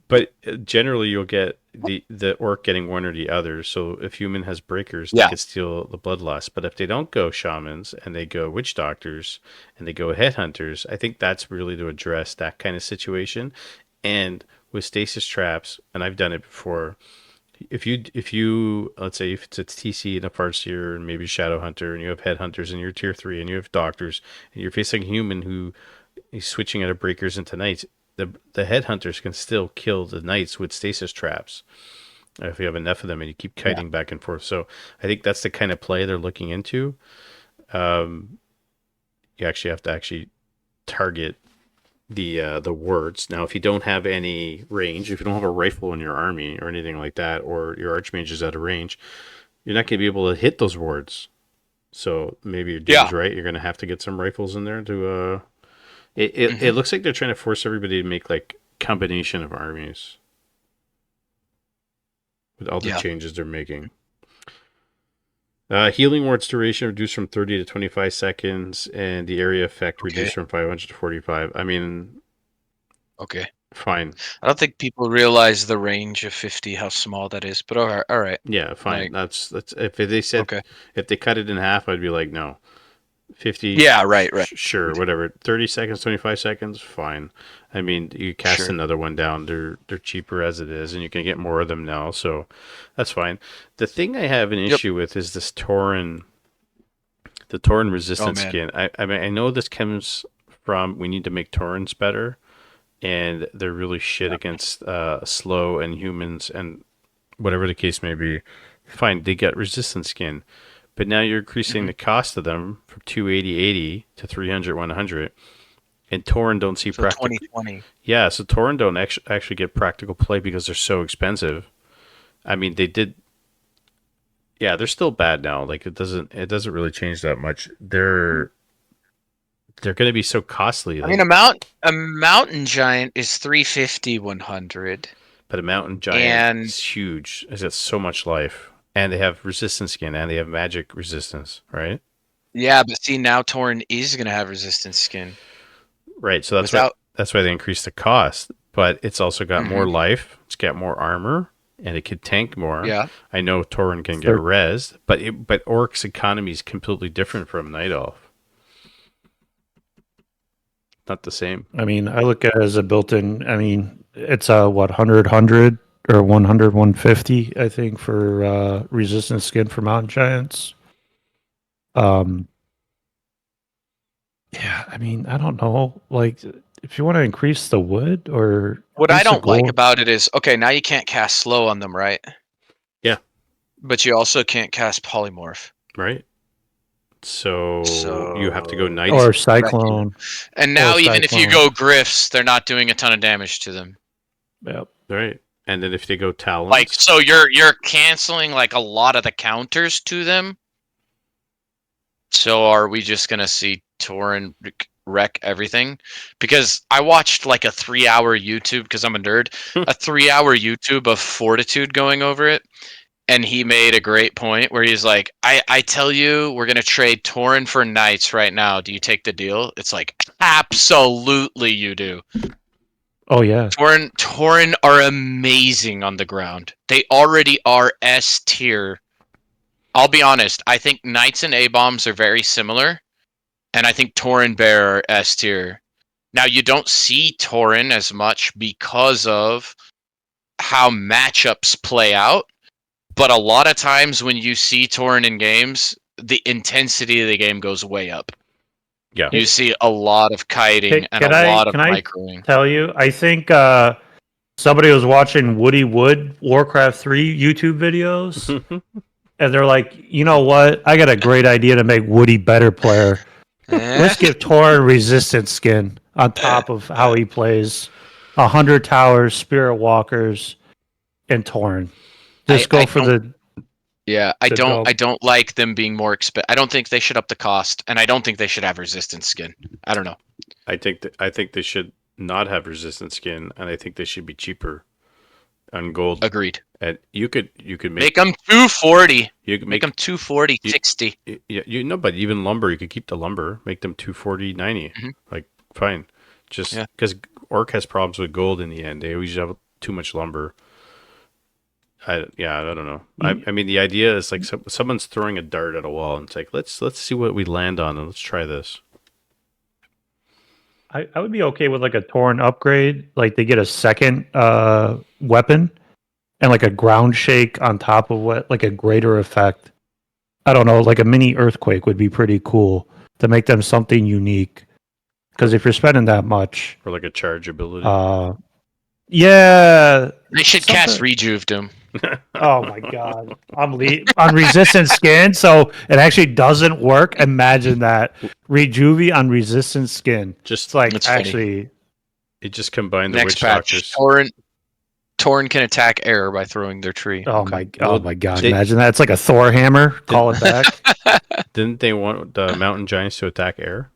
but generally you'll get the orc getting one or the other. So if human has breakers, they Yeah. can steal the bloodlust. But if they don't go shamans and they go witch doctors and they go headhunters, I think that's really to address that kind of situation. And with stasis traps, and I've done it before. If you let's say if it's a TC and a Farseer and maybe Shadow Hunter and you have headhunters and you're tier 3 and you have doctors and you're facing a human who is switching out of breakers into knights, the headhunters can still kill the knights with stasis traps if you have enough of them and you keep kiting back and forth. So I think that's the kind of play they're looking into. You actually have to target the words. Now, if you don't have any range, if you don't have a rifle in your army or anything like that, or your archmage is out of range, you're not going to be able to hit those words. So maybe your dude's right. You're going to have to get some rifles in there to. It looks like they're trying to force everybody to make like combination of armies with all the changes they're making. Healing wards duration reduced from 30 to 25 seconds, and the area effect reduced from 500 to 45. I mean, Okay. fine. I don't think people realize the range of 50, how small that is. But all right. Yeah, fine. Like- That's if they said if they cut it in half, I'd be like, no. 50. Yeah, right. Sure, whatever. 30 seconds, 25 seconds, fine. I mean, you cast another one down. They're cheaper as it is, and you can get more of them now, so that's fine. The thing I have an issue with is this Tauren, the Tauren resistance skin. I mean, I know this comes from we need to make Taurens better, and they're really shit against slow and humans and whatever the case may be. Fine, they get resistant skin, but now you're increasing the cost of them from 280 to 300 100, and Tauren don't see So practical. 2020. Yeah, so Tauren don't actually get practical play because they're so expensive. I mean, they did. Yeah, they're still bad now. Like it doesn't really change that much. They're going to be so costly. I Like, mean, a mountain giant is 350 100. but a mountain giant And is huge. It's got so much life, and they have resistance skin, and they have magic resistance, right? yeah, but see now Tauren is gonna have resistance skin Right. So without. that's why they increased the cost. But it's also got more Mhm. life. It's got more armor, and it could tank more. Yeah. I know Tauren can get Sure. res, but Orc's economy is completely different from Night Elf. Not the same. I mean, I look at it as a built-in. I mean, it's a what 100 or 100 150, I think, for resistant skin for mountain giants. Um, yeah, I mean, I don't know. Like, if you want to increase the wood or What I increase the don't like gold, about it is, okay, now you can't cast slow on them, right? Yeah. But you also can't cast polymorph. Right. So you have to go So knights. or cyclone, and or now even if you cyclone. go Griffs, they're not doing a ton of damage to them. Yep. Right. And then if they go talons, Like, so you're canceling like a lot of the counters to them. So are we just gonna see Tauren wreck everything? Because I watched like a 3-hour YouTube, because I'm a nerd, a 3-hour YouTube of Fortitude going over it, and he made a great point where he's like, I tell you, we're gonna trade Tauren for Knights right now. Do you take the deal? It's like, absolutely you do. Oh yeah. Tauren are amazing on the ground. They already are S tier. I'll be honest, I think Knights and A-bombs are very similar, and I think Tauren Bear are S tier. Now you don't see Tauren as much because of how matchups play out, but a lot of times when you see Tauren in games, the intensity of the game goes way up. yeah. You see a lot of kiting and a Can I lot of can I microing. tell you? I think somebody was watching Woody Wood Warcraft 3 YouTube videos, and they're like, you know what? I got a great idea to make Woody better player. Let's give Torin resistance skin on top of how he plays 100 towers, spirit walkers, and Torin. Just go for the Yeah, I the don't. I dub. don't like them being more expensive. I don't think they should up the cost, and I don't think they should have resistance skin. I don't know. I think they should not have resistant skin, and I think they should be cheaper on gold. Agreed. And you could Make them 240. you could Make them 240, you- 60. yeah, but even lumber, you could keep the lumber, make them 240 90. Mhm. Like fine, just Yeah. because Orc has problems with gold in the end. They always have too much lumber. I don't know. I mean, the idea is like someone's throwing a dart at a wall, and it's like let's see what we land on, and let's try this. I would be okay with like a Torin upgrade. Like they get a second weapon and like a ground shake on top of what, like a greater effect. I don't know, like a mini earthquake would be pretty cool to make them something unique. Because if you're spending that much, Or like a charge ability. yeah, They should cast something- Rejuve them. Oh my god, on resistant skin, so it actually doesn't work. Imagine that Rejuvie on resistant skin. Just It's like That's funny. actually, it just combined the Next witch patch, doctors. Tauren can attack air by throwing their tree. oh Okay. my god, they- imagine that. It's like a Thor hammer. Call it back. Didn't they want the mountain giants to attack air?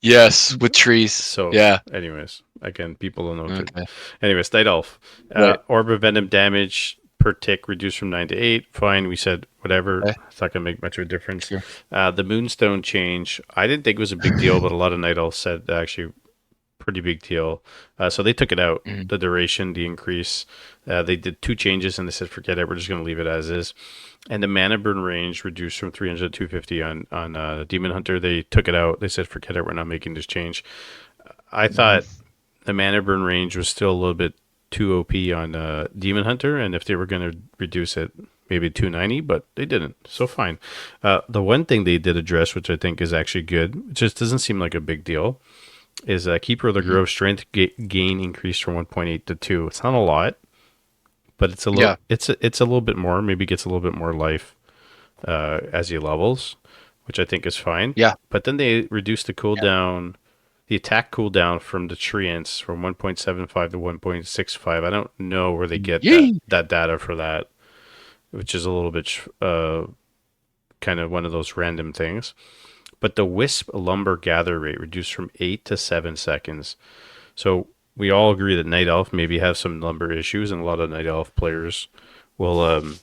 Yes, with trees. So Yeah. Anyways, again, people don't know. Okay. Anyways, Night Elf. Right. Orb of Venom damage per tick reduced from 9 to 8. Fine, we said whatever. Okay. It's not going to make much of a difference. Sure. The Moonstone change, I didn't think it was a big deal, but a lot of Night Elves said actually pretty big deal. So they took it out, Mhm. the duration, the increase. They did 2 changes, and they said, forget it, we're just going to leave it as is. And the mana burn range reduced from 300 to 250 on Demon Hunter. They took it out. They said, forget it, we're not making this change. I thought the mana burn range was still a little bit too OP on Demon Hunter, and if they were going to reduce it, maybe 290, but they didn't. So fine. The one thing they did address, which I think is actually good, it just doesn't seem like a big deal, is Keeper of the Grove strength gain increased from 1.8 to 2. It's not a lot, but it's a little. Yeah. It's a little bit more. Maybe gets a little bit more life as he levels, which I think is fine. Yeah. But then they reduced the cooldown, the attack cooldown from the treants from 1.75 to 1.65. I don't know where they get that data for that, which is a little bit kind of one of those random things. But the Wisp lumber gather rate reduced from 8 to 7 seconds. So we all agree that Night Elf maybe have some lumber issues, and a lot of Night Elf players will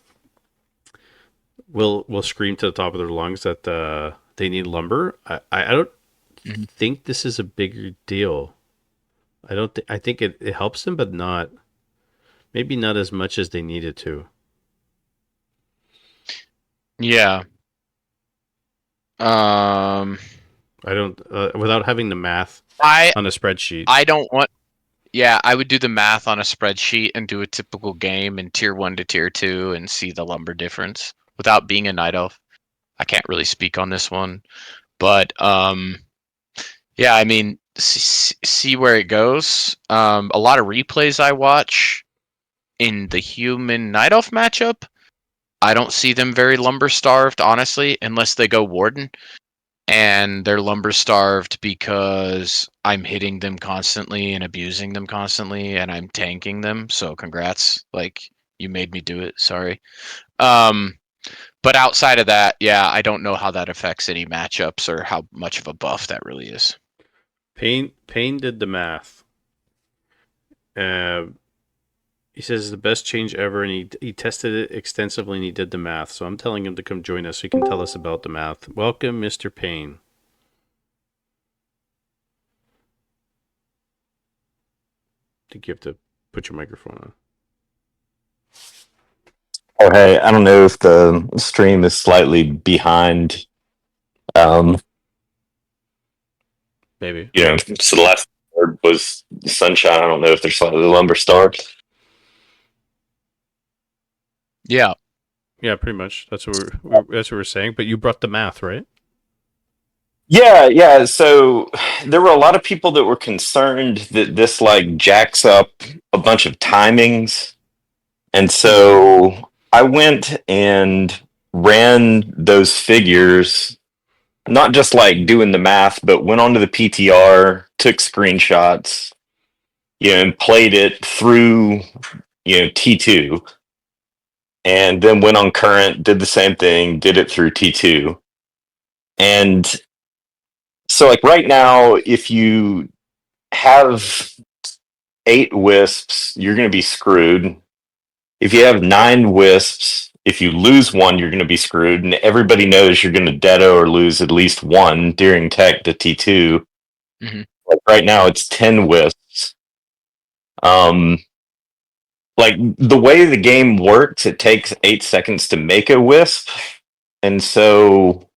scream to the top of their lungs that they need lumber. I don't think this is a bigger deal. I think it helps them, but maybe not as much as they needed to. Yeah. I don't without having the math on a spreadsheet. I don't want. Yeah, I would do the math on a spreadsheet and do a typical game in tier 1 to tier 2 and see the lumber difference without being a night elf. I can't really speak on this one, but yeah, I mean, see where it goes. A lot of replays I watch in the human night elf matchup, I don't see them very lumber starved, honestly, unless they go warden. And they're lumber starved because I'm hitting them constantly and abusing them constantly and I'm tanking them. So congrats. Like, you made me do it. Sorry. But outside of that, yeah, I don't know how that affects any matchups or how much of a buff that really is. Payne did the math. He says it's the best change ever, and he tested it extensively, and he did the math. So I'm telling him to come join us so he can tell us about the math. Welcome, Mr. Payne. I think you have to put your microphone on. Oh, hey, I don't know if the stream is slightly behind. Maybe. So the last word was sunshine. I don't know if they're slightly lumber starved. Yeah. Yeah, pretty much. That's what we're saying. But you brought the math, right? Yeah. So there were a lot of people that were concerned that this jacks up a bunch of timings, and so I went and ran those figures. Not just doing the math, but went onto the PTR, took screenshots, and played it through, T2, and then went on current, did the same thing, did it through T2. And so right now, if you have 8 wisps, you're going to be screwed. If you have 9 wisps, if you lose one, you're going to be screwed. And everybody knows you're going to deado or lose at least one during tech to T2. Mm-hmm. Right now, it's 10 wisps. The way the game works, it takes 8 seconds to make a wisp. And so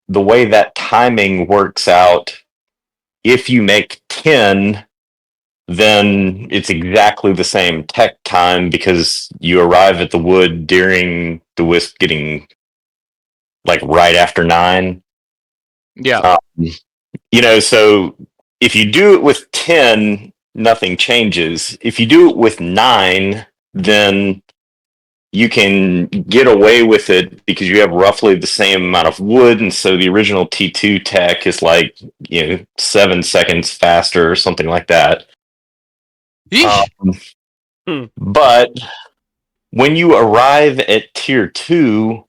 the way that timing works out, if you make 10, then it's exactly the same tech time because you arrive at the wood during the wisp getting right after 9. Yeah. So if you do it with 10, nothing changes. If you do it with 9, then you can get away with it because you have roughly the same amount of wood, and so the original T2 tech is 7 seconds faster or something like that. But when you arrive at tier 2,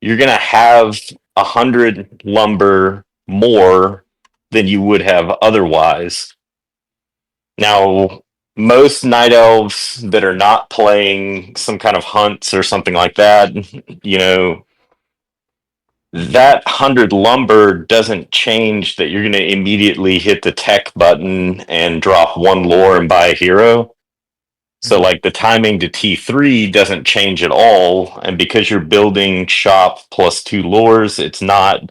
you're going to have 100 lumber more than you would have otherwise. Now, most night elves that are not playing some kind of hunts or something like that, that 100 lumber doesn't change that you're going to immediately hit the tech button and drop 1 lore and buy a hero. So the timing to T3 doesn't change at all, and because you're building shop plus 2 lures, it's not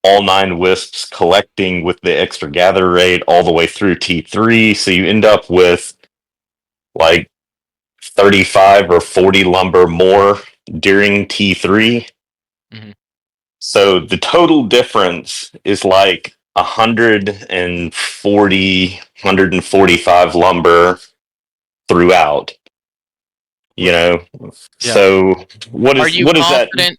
all 9 wisps collecting with the extra gather rate all the way through T3, so you end up with 35 or 40 lumber more during T3. Mm-hmm. So the total difference is 140, 145 lumber throughout. You know, so Are you what is that? confident?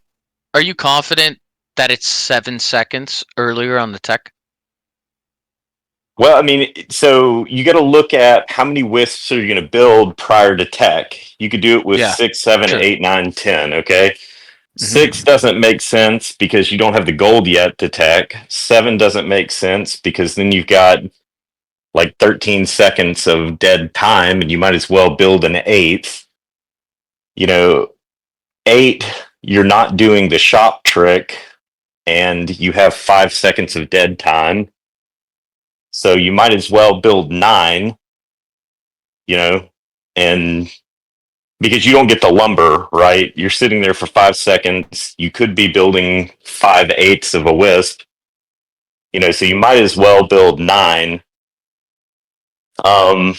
Are you confident that it's 7 seconds earlier on the tech? Well, I mean, so you got to look at how many wisps are you going to build prior to tech. You could do it with Yeah, 6, 7, sure. 8, 9, 10. Okay. Mhm. 6 doesn't make sense because you don't have the gold yet to tech. 7 doesn't make sense because then you've got like 13 seconds of dead time and you might as well build an eighth. You know, 8, you're not doing the shop trick and you have 5 seconds of dead time. So you might as well build 9, and because you don't get the lumber, right? You're sitting there for 5 seconds. You could be building 5/8 of a wisp, so you might as well build 9. Um,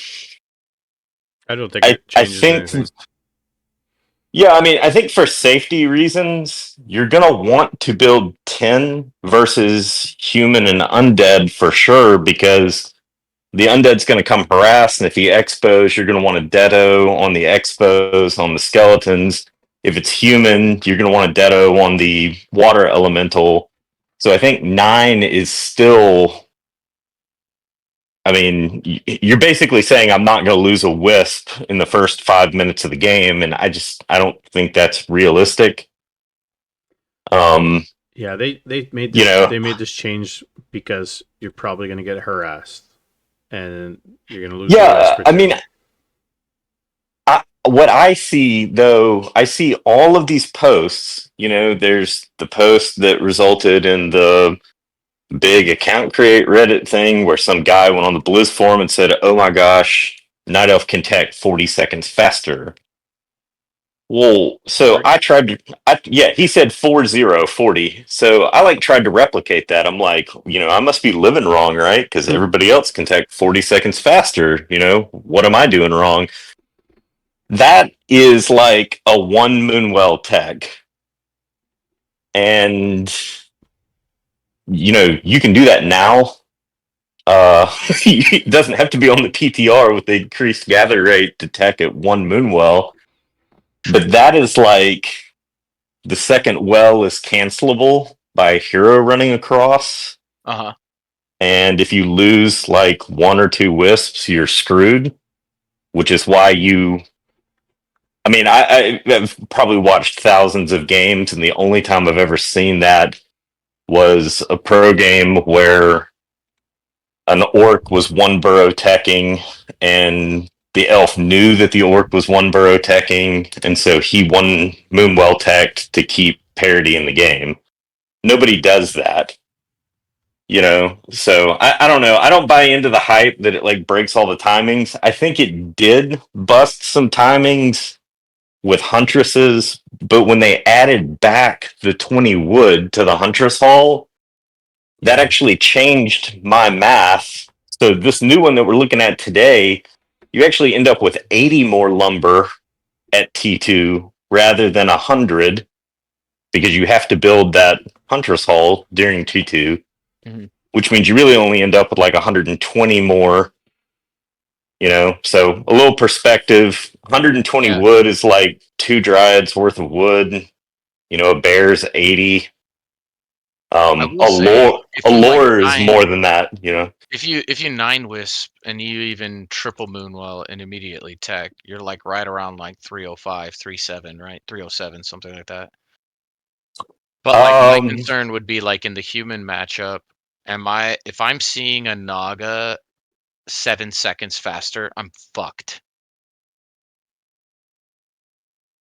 I don't think I it I changes think, anything. yeah, I mean, I think for safety reasons, you're gonna want to build 10 versus human and undead for sure because the undead's going to come harass, and if you expose, you're going to want a deado on the expos on the skeletons. If it's human, you're going to want a deado on the water elemental. So I think 9 is still. I mean, you're basically saying I'm not going to lose a wisp in the first 5 minutes of the game, and I don't think that's realistic. Um, Yeah, they made you this know, they made this change because you're probably going to get harassed and you're going to lose a wisp yeah, or I two. mean, what I see though, I see all of these posts. There's the post that resulted in the big account create Reddit thing where some guy went on the Blizz forum and said, "Oh my gosh, Night Elf can tech 40 seconds faster." Well, so I tried to, yeah, he said 40. So I tried to replicate that. I'm like, I must be living wrong, right? Because everybody else can tech 40 seconds faster. What am I doing wrong? That is like a one Moonwell tech. And, you can do that now. It doesn't have to be on the PTR with the increased gather rate to tech at one Moonwell. But that is like the second well is cancelable by a hero running across. Uh-huh. And if you lose like 1 or 2 wisps, you're screwed, which is why I mean, I've probably watched thousands of games, and the only time I've ever seen that was a pro game where an orc was one burrow teching, and the elf knew that the orc was one burrow teching, and so he won Moonwell tech to keep parity in the game. Nobody does that. So I don't know. I don't buy into the hype that it like breaks all the timings. I think it did bust some timings with huntresses, but when they added back the 20 wood to the huntress hall, that actually changed my math. So this new one that we're looking at today, you actually end up with 80 more lumber at T2 rather than 100 because you have to build that huntress hall during T2, which means you really only end up with like 120 more. So a little perspective. 120 wood is like 2 dryads worth of wood. A bear's 80. I will say, if A you like lore is more than that. if you 9 wisp and you even triple Moonwell and immediately tech, you're like right around like 305, 37, right? 307, something like that. But like my concern would be like in the human matchup, if I'm seeing a Naga 7 seconds faster, I'm fucked.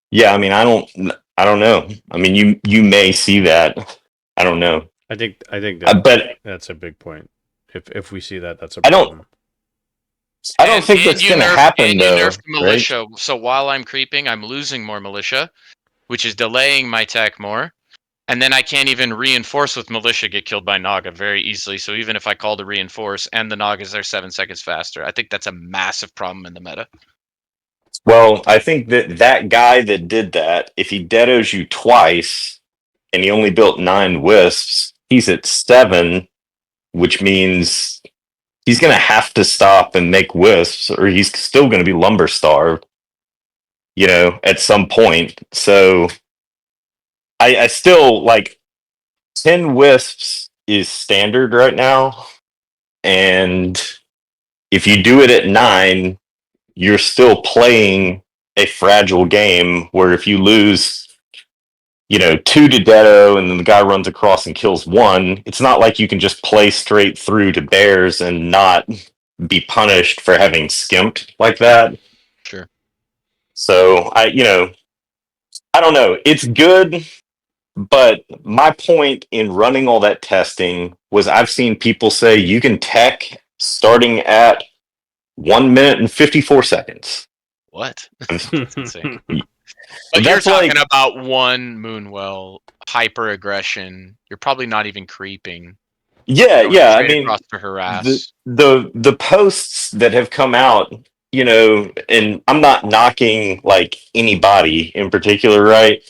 Yeah, I mean, I don't know. I mean, you may see that. I don't know. I think But that's a big point. If we see that, that's a I don't. problem. I don't think that's going to happen, though. You nerfed militia, right? so while I'm creeping, I'm losing more militia, which is delaying my tech more. And then I can't even reinforce with militia get killed by Naga very easily. So even if I call to reinforce and the Nagas are 7 seconds faster, I think that's a massive problem in the meta. Well, I think that guy that did that, if he deados you twice and he only built 9 wisps, he's at 7 which means he's going to have to stop and make wisps, or he's still going to be lumber starved, at some point. So I still like 10 wisps is standard right now. And if you do it at 9, you're still playing a fragile game where if you lose, 2 to Deado and then the guy runs across and kills 1, it's not like you can just play straight through to bears and not be punished for having skimped like that. Sure. So I don't know. It's good, but my point in running all that testing was I've seen people say you can tech starting at 1 minute and 54 seconds. What? That's insane. But you're That's talking like, about one Moonwell hyper aggression. You're probably not even creeping. yeah, Going yeah. I straight mean, across to harass. the posts that have come out, and I'm not knocking like anybody in particular, right?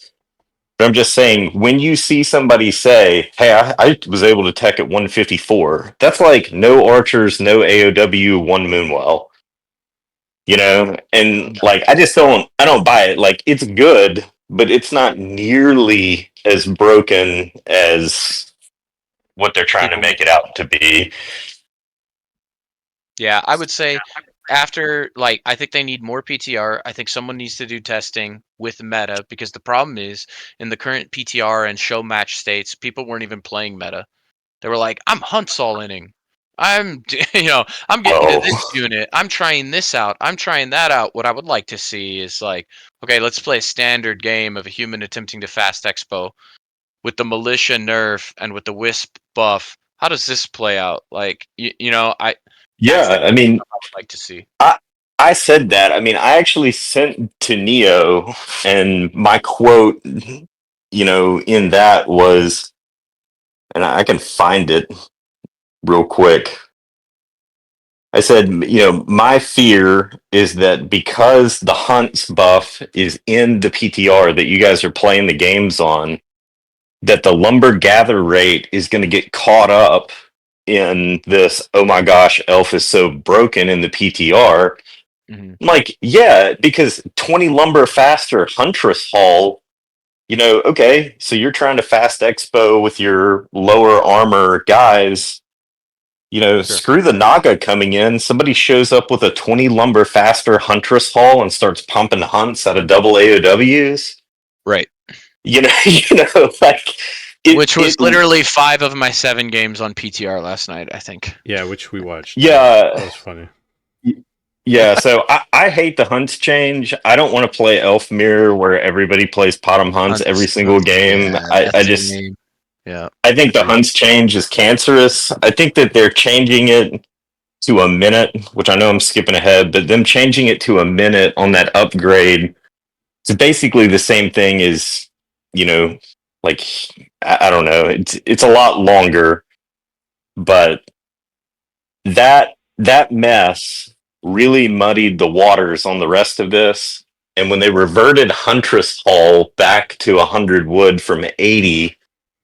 But I'm just saying, when you see somebody say, "Hey, I was able to tech at 154," that's like no archers, no AOW, one Moonwell. And like I don't buy it. Like it's good, but it's not nearly as broken as what they're trying to People make it out to be. Yeah, I would say after I think they need more PTR. I think someone needs to do testing with meta because the problem is in the current PTR and show match states, people weren't even playing meta. They were like, "I'm hunts all inning. I'm I'm getting to this Oh, unit. I'm trying this out. I'm trying that out." What I would like to see is like, okay, let's play a standard game of a human attempting to fast expo with the militia nerf and with the wisp buff. How does this play out? Like, I that's the yeah. I kind of mean, stuff I would like to see. I said that. I mean, I actually sent to Neo, and my quote, in that was, and I can find it real quick. I said, my fear is that because the hunts buff is in the PTR that you guys are playing the games on, that the lumber gather rate is going to get caught up in this, oh my gosh, elf is so broken in the PTR. Hmm. I'm like, yeah, because 20 lumber faster Huntress Hall, okay, so you're trying to fast expo with your lower armor guys. Sure. Screw the Naga coming in. Somebody shows up with a 20 lumber faster Huntress Hall and starts pumping hunts out of double AOWs. Right. Like Which was it literally 5 of my 7 games on PTR last night, I think. Yeah, which we watched. That yeah, was funny. yeah, so I hate the hunts change. I don't want to play Elf Mirror where everybody plays Potom Hunts every single game. Yeah, I that's just lame. Yeah. I think the Agreed. hunts change is cancerous. I think that they're changing it to a minute, which I know I'm skipping ahead, but them changing it to a minute on that upgrade, it's basically the same thing as, you know, like I don't know. It's a lot longer, but that mess really muddied the waters on the rest of this. And when they reverted Huntress Hall back to 100 wood from 80,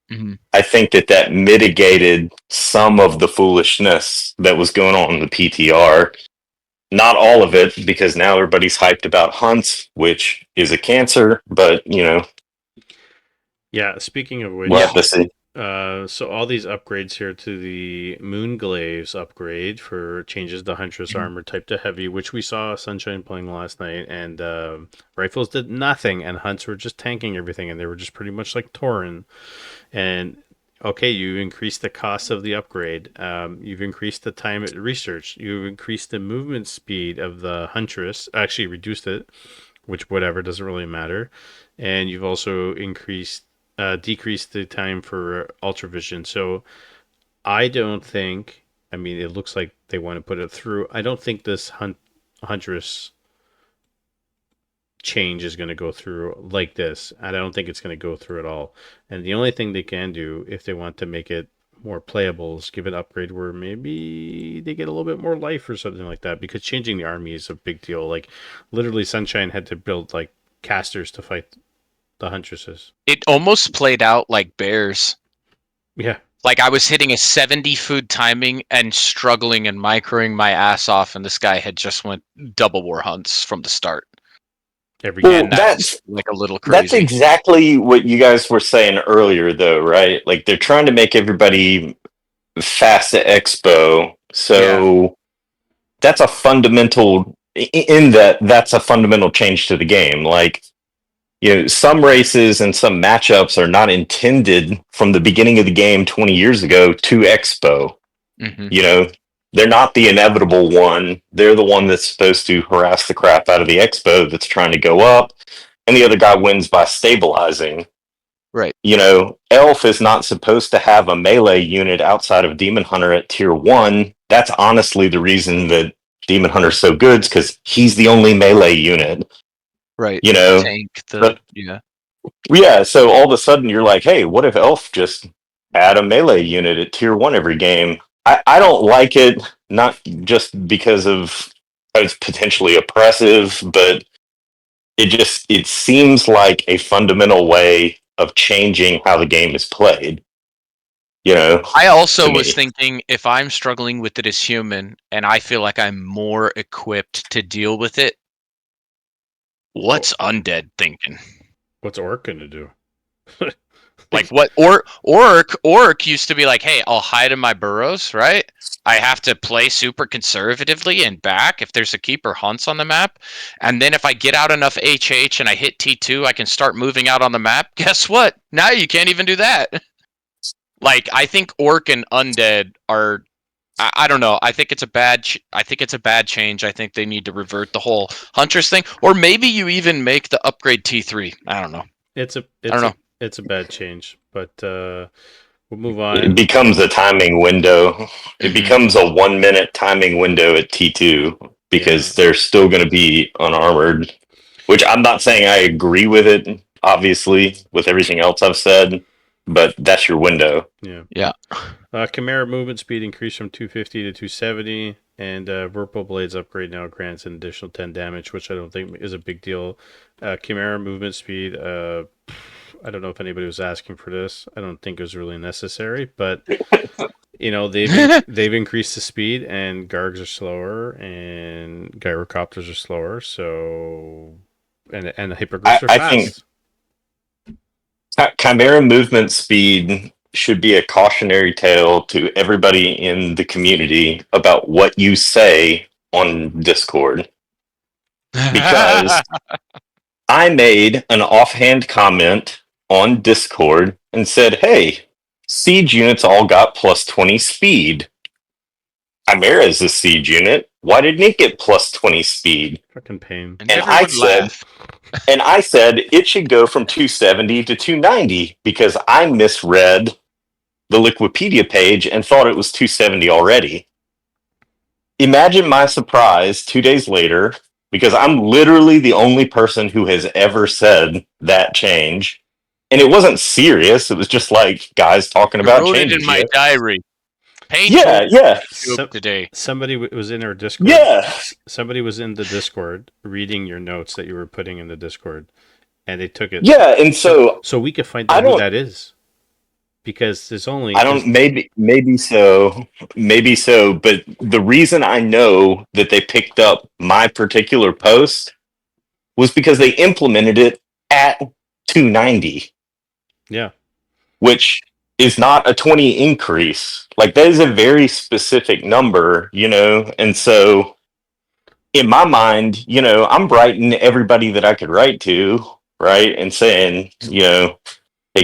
Hmm. I think that mitigated some of the foolishness that was going on in the PTR. Not all of it, because now everybody's hyped about hunts, which is a cancer, but, Yeah, speaking of we'll which, have to see. so all these upgrades here to the Moonglaves upgrade for changes the Huntress armor type to heavy, which we saw Sunshine playing last night, and rifles did nothing, and hunts were just tanking everything, and they were just pretty much like Tauren. And okay, you increased the cost of the upgrade. You've increased the time at research. You've increased the movement speed of the Huntress. Actually, reduced it, which whatever doesn't really matter. And you've also decreased the time for ultravision. So I don't think. I mean, it looks like they want to put it through. I don't think this Huntress change is going to go through like this. And I don't think it's going to go through at all. And the only thing they can do if they want to make it more playable is give it an upgrade where maybe they get a little bit more life or something like that. Because changing the army is a big deal. Like literally, Sunshine had to build like casters to fight the Huntresses. It almost played out like Bears. Yeah. Like I was hitting a 70 food timing and struggling and microing my ass off, and this guy had just went double war hunts from the start. Every Well, game. And that's like a little that's crazy. exactly what you guys were saying earlier, though, right? Like they're trying to make everybody fast at Expo, so that's a fundamental. In that's a fundamental change to the game. Like, some races and some matchups are not intended from the beginning of the game 20 years ago to Expo. Mhm. They're not the inevitable one. They're the one that's supposed to harass the crap out of the Expo that's trying to go up, and the other guy wins by stabilizing. Right. Elf is not supposed to have a melee unit outside of Demon Hunter at tier 1. That's honestly the reason that Demon Hunter's so good, is because he's the only melee unit. Right. But yeah, so all of a sudden you're like, hey, what if Elf just add a melee unit at tier 1 every game? I don't like it, not just because of it's potentially oppressive, but it seems like a fundamental way of changing how the game is played. I also to me. was thinking, if I'm struggling with it as human and I feel like I'm more equipped to deal with it, what's Undead thinking? What's Orc gonna do? Like what Orc used to be like, hey, I'll hide in my burrows, right? I have to play super conservatively and back if there's a keeper hunts on the map. And then if I get out enough HH and I hit T2, I can start moving out on the map. Guess what? Now you can't even do that. Like, I think Orc and Undead are, I don't know. I think it's a bad change. I think they need to revert the whole Hunters thing, or maybe you even make the upgrade T3. I don't know. It's a bad change, but we'll move on. It becomes a timing window. It becomes a 1 minute timing window at T2 because they're still going to be unarmored, which I'm not saying I agree with it, obviously, with everything else I've said, but that's your window. Yeah. Chimera movement speed increased from 250 to 270, and Vorpal Blades upgrade now grants an additional 10 damage, which I don't think is a big deal. Chimera movement speed, I don't know if anybody was asking for this. I don't think it was really necessary, but they've increased the speed, and Gargs are slower, and Gyrocopters are slower, so and the Hippogriffs are fast. I think Chimera movement speed should be a cautionary tale to everybody in the community about what you say on Discord. Because I made an offhand comment on Discord and said, hey, siege units all got plus 20 speed. Chimera is a siege unit. Why didn't it get plus 20 speed? Fucking pain. And I said it should go from 270 to 290 because I misread the Liquipedia page and thought it was 270 already. Imagine my surprise 2 days later, because I'm literally the only person who has ever said that change. And it wasn't serious. It was just like guys talking about changes. Wrote it in my diary. Yeah. Today. Somebody was in our Discord. Yeah. Somebody was in the Discord reading your notes that you were putting in the Discord, and they took it. Yeah, and so we could find out who that is, because there's only maybe so, but the reason I know that they picked up my particular post was because they implemented it at 290. Yeah. Which is not a 20 increase. Like, that is a very specific number, and so in my mind, I'm writing everybody that I could write to, right, and saying, hey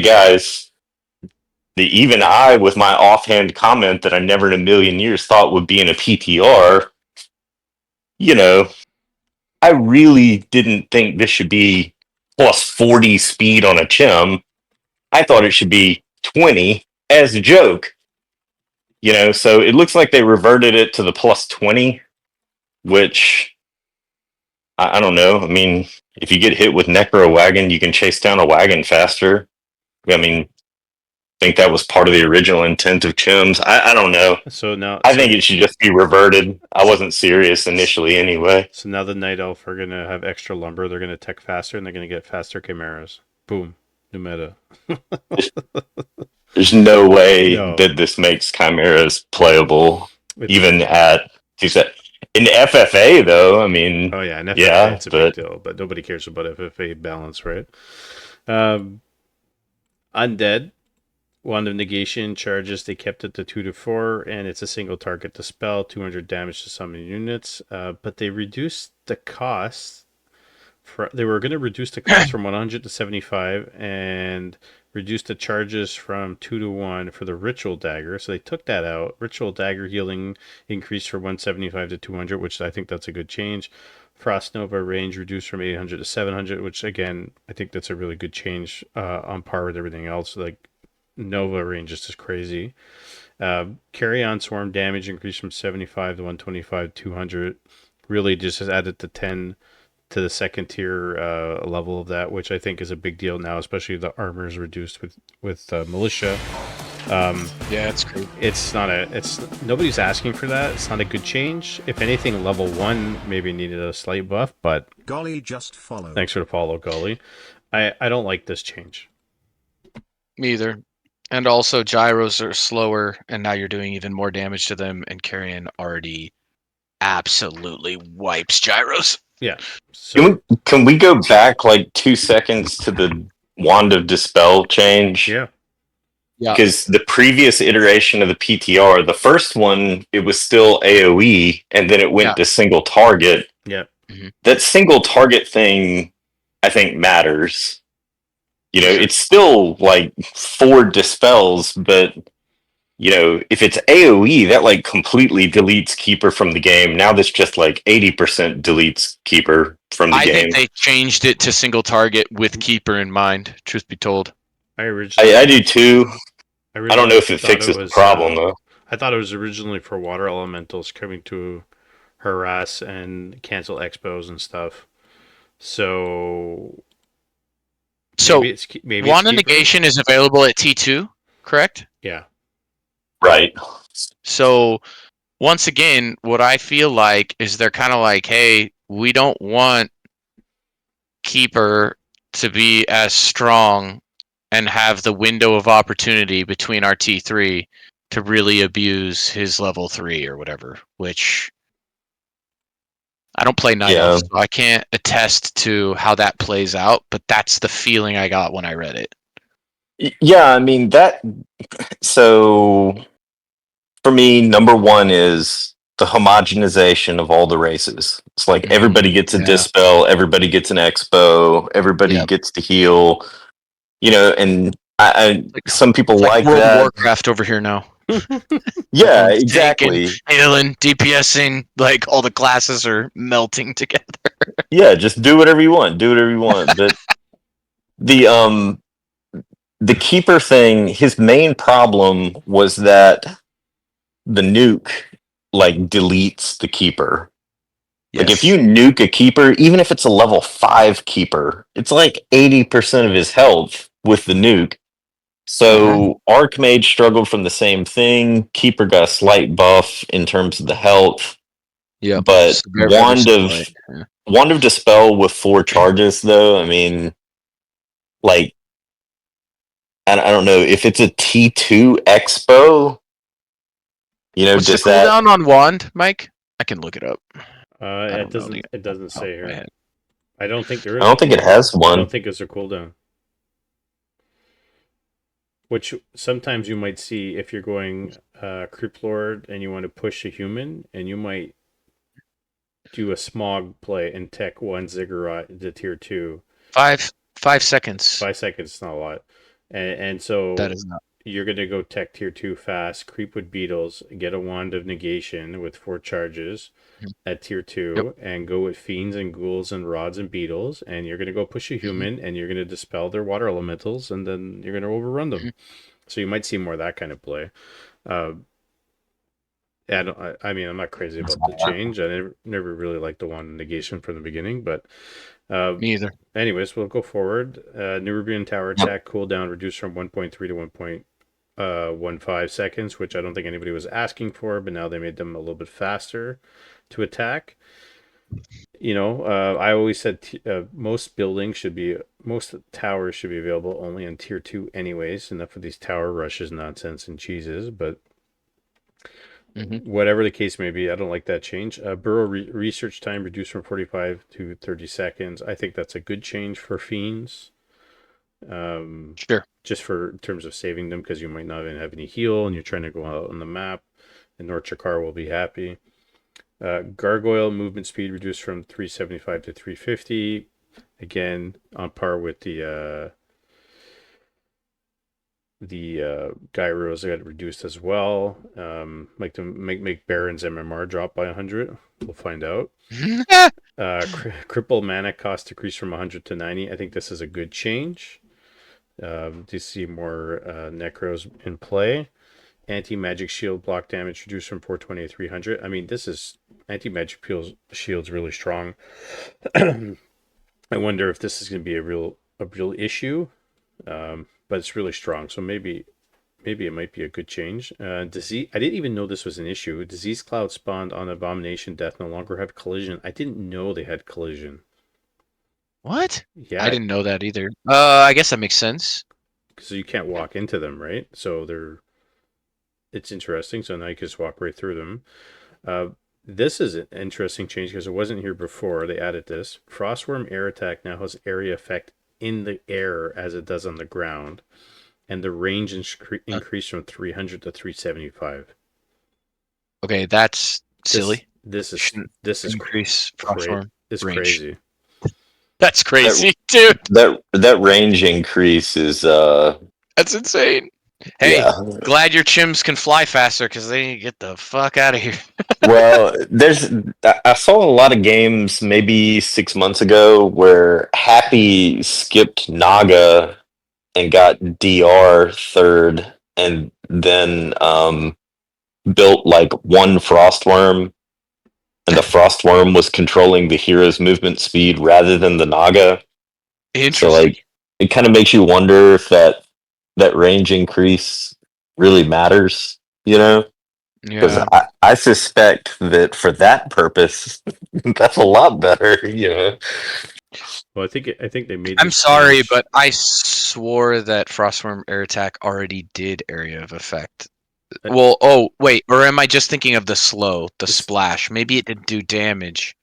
guys, even I, with my offhand comment that I never in a million years thought would be in a PTR, I really didn't think this should be plus 40 speed on a Chim. I thought it should be 20 as a joke. So it looks like they reverted it to the plus 20, which I don't know. I mean, if you get hit with Necro Wagon, you can chase down a wagon faster. I mean, I think that was part of the original intent of Chims. I don't know. I think it should just be reverted. I wasn't serious initially anyway. So now the Night Elf are going to have extra lumber. They're going to tech faster, and they're going to get faster Chimeras. Boom. New meta. There's no way No. that this makes chimeras playable, It's, even at in FFA though. I mean, oh yeah, in FFA yeah, it's a big but deal, but nobody cares about FFA balance, right? Um, Undead, Wand of Negation charges, they kept it to 2 to 4, and it's a single target to spell, 200 damage to summon units. But they reduced the cost. They were going to reduce the cost from 100 to 75 and reduce the charges from 2 to 1 for the Ritual Dagger. So they took that out. Ritual Dagger healing increased from 175 to 200, which I think that's a good change. Frost Nova range reduced from 800 to 700, which again, I think that's a really good change on par with everything else. Like Nova range is just crazy. Carry on swarm damage increased from 75 to 125 to 200. Really just has added to 10 to the second tier level of that, which I think is a big deal now, especially if the armor is reduced with militia. Yeah, it's crazy. It's not a. It's nobody's asking for that. It's not a good change. If anything, level 1 maybe needed a slight buff, but Golly just followed. thanks for the follow, Gully. I don't like this change. Me either. And also, gyros are slower, and now you're doing even more damage to them, and carrion already absolutely wipes gyros. Yeah. So can we go back like 2 seconds to the Wand of Dispel change? yeah. Yeah. Because the previous iteration of the PTR, the first one, it was still AoE, and then it went Yeah. to single target. Yeah. That single target thing, I think, matters. You know, Sure. it's still like 4 dispels, but you know, if it's AoE, that like completely deletes Keeper from the game. Now that's just like 80% deletes Keeper from the I game. think they changed it to single target with keeper in mind. Truth be told. I originally. I do too. I don't know if it thought fixes was, the problem though. I thought it was originally for water elementals coming to harass and cancel expos and stuff. So So maybe Wand it's of Keeper? Negation is available at T2, correct? Yeah. Right. So once again, what I feel like is they're kind of like, hey, we don't want Keeper to be as strong and have the window of opportunity between our T3 to really abuse his level 3 or whatever, which I don't play Night Elf, so I can't attest to how that plays out, but that's the feeling I got when I read it. Yeah, I mean that. So for me, number one is the homogenization of all the races. It's like everybody gets a dispel, everybody gets an expo, everybody gets to heal. You know, and some people like World that. of Warcraft over here now. Yeah, Everyone's exactly. tanking, healing, DPSing, like all the classes are melting together. Yeah, just do whatever you want. Do whatever you want. But the Keeper thing, his main problem was that the nuke like deletes the Keeper. Like if you nuke a Keeper, even if it's a level 5 Keeper, it's like 80% of his health with the nuke. So Archmage struggled from the same thing. Keeper got a slight buff in terms of the health. Yeah, But Wand of Dispel with 4 charges though, I mean, like I don't know if it's a T2 Expo. You know, what's the does that cooldown on Wand, Mike? I can look it up. It doesn't. It doesn't say here. I don't think there is. I don't think it has one. I don't think it's a cooldown. Which sometimes you might see if you're going Creep Lord and you want to push a human, and you might do a smog play and tech 1 ziggurat to tier 2. 5 seconds. 5 seconds is not a lot. And so that is not. You're going to go tech tier 2 fast, creep with beetles, get a Wand of Negation with 4 charges at tier 2, and go with fiends and ghouls and rods and beetles, and you're going to go push a human, and you're going to dispel their water elementals, and then you're going to overrun them. So you might see more of that kind of play. I mean, I'm not crazy about the change. I never really liked the Wand of Negation from the beginning, but me either. Anyways, we'll go forward. Nerubian Tower attack cooldown reduced from 1.3 to 1.15 seconds, which I don't think anybody was asking for, but now they made them a little bit faster to attack. I always said most towers should be available only on tier 2 anyways. Enough of these tower rushes nonsense and cheeses, but Hmm. whatever the case may be, I don't like that change. Burrow research time reduced from 45 to 30 seconds. I think that's a good change for fiends. Sure. Just for in terms of saving them, because you might not even have any heal and you're trying to go out on the map, and Norchakar will be happy. Gargoyle movement speed reduced from 375 to 350. Again, on par with the gyros got reduced as well. Like to make Baron's MMR drop by 100. We'll find out. Cripple mana cost decreased from 100 to 90. I think this is a good change. To see more Necros in play. Anti-magic shield block damage reduced from 420 to 300. I mean, this is anti-magic shield's really strong. I wonder if this is going to be a real issue, but it's really strong. So maybe it might be a good change. Disease. I didn't even know this was an issue. Disease cloud spawned on Abomination Death no longer have collision. I didn't know they had collision. What? Yeah, I didn't know that either. I guess that makes sense. so you can't walk into them, right? So it's interesting. So now you can just walk right through them. This is an interesting change because it wasn't here before. They added this. Frostworm air attack now has area effect in the air as it does on the ground, and the range increased from 300 to 375. Okay, that's silly. This Shouldn't is increase frostworm It's range. crazy. That's crazy, dude. That range increase is That's insane. Hey, yeah. glad your chimps can fly faster because they need to get the fuck out of here. Well, I saw a lot of games maybe 6 months ago where Happy skipped Naga and got DR third, and then built like one Frostworm, and the Frostworm was controlling the hero's movement speed rather than the Naga. So Interesting. like, it kind of makes you wonder if that range increase really matters, Because Yeah. I suspect that for that purpose, that's a lot better. Well, I think they made. I'm This sorry, change. but I swore that frostworm air attack already did area of effect. Uh, Well, oh wait, or am I just thinking of the slow, the It's- splash? Maybe it didn't do damage,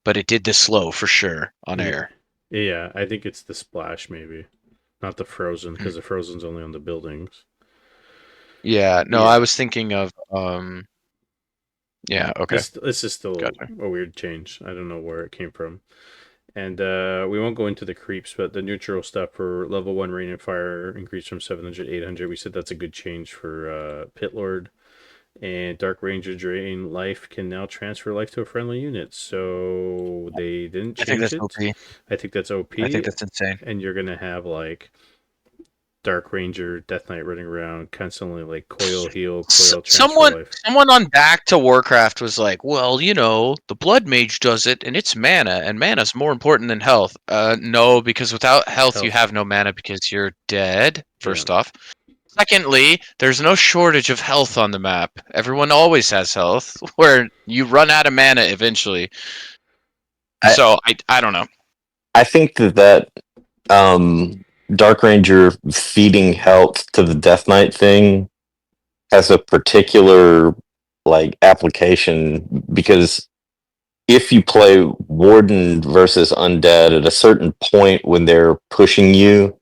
but it did the slow for sure on air. Yeah, I think it's the splash maybe, not the frozen, because the frozen's only on the buildings. Yeah, no, Yeah. I was thinking of yeah, okay. This is still Gotcha. a weird change. I don't know where it came from. And we won't go into the creeps, but the neutral stuff for level 1 rain and fire increased from 700 to 800. We said that's a good change for Pit Lord. And Dark Ranger Drain Life can now transfer life to a friendly unit. So they didn't I think change that's it. OP. I think that's OP. I think that's insane. And you're going to have like Dark Ranger, Death Knight running around constantly like coil heal, coil transfer life. Someone on Back to Warcraft was like, "Well, the Blood Mage does it, and it's mana, and mana's more important than health." No, because without health, you have no mana because you're dead. First off. Secondly, there's no shortage of health on the map. Everyone always has health, where you run out of mana eventually. So I don't know. I think that Dark Ranger feeding health to the Death Knight thing has a particular like application, because if you play Warden versus Undead at a certain point when they're pushing you,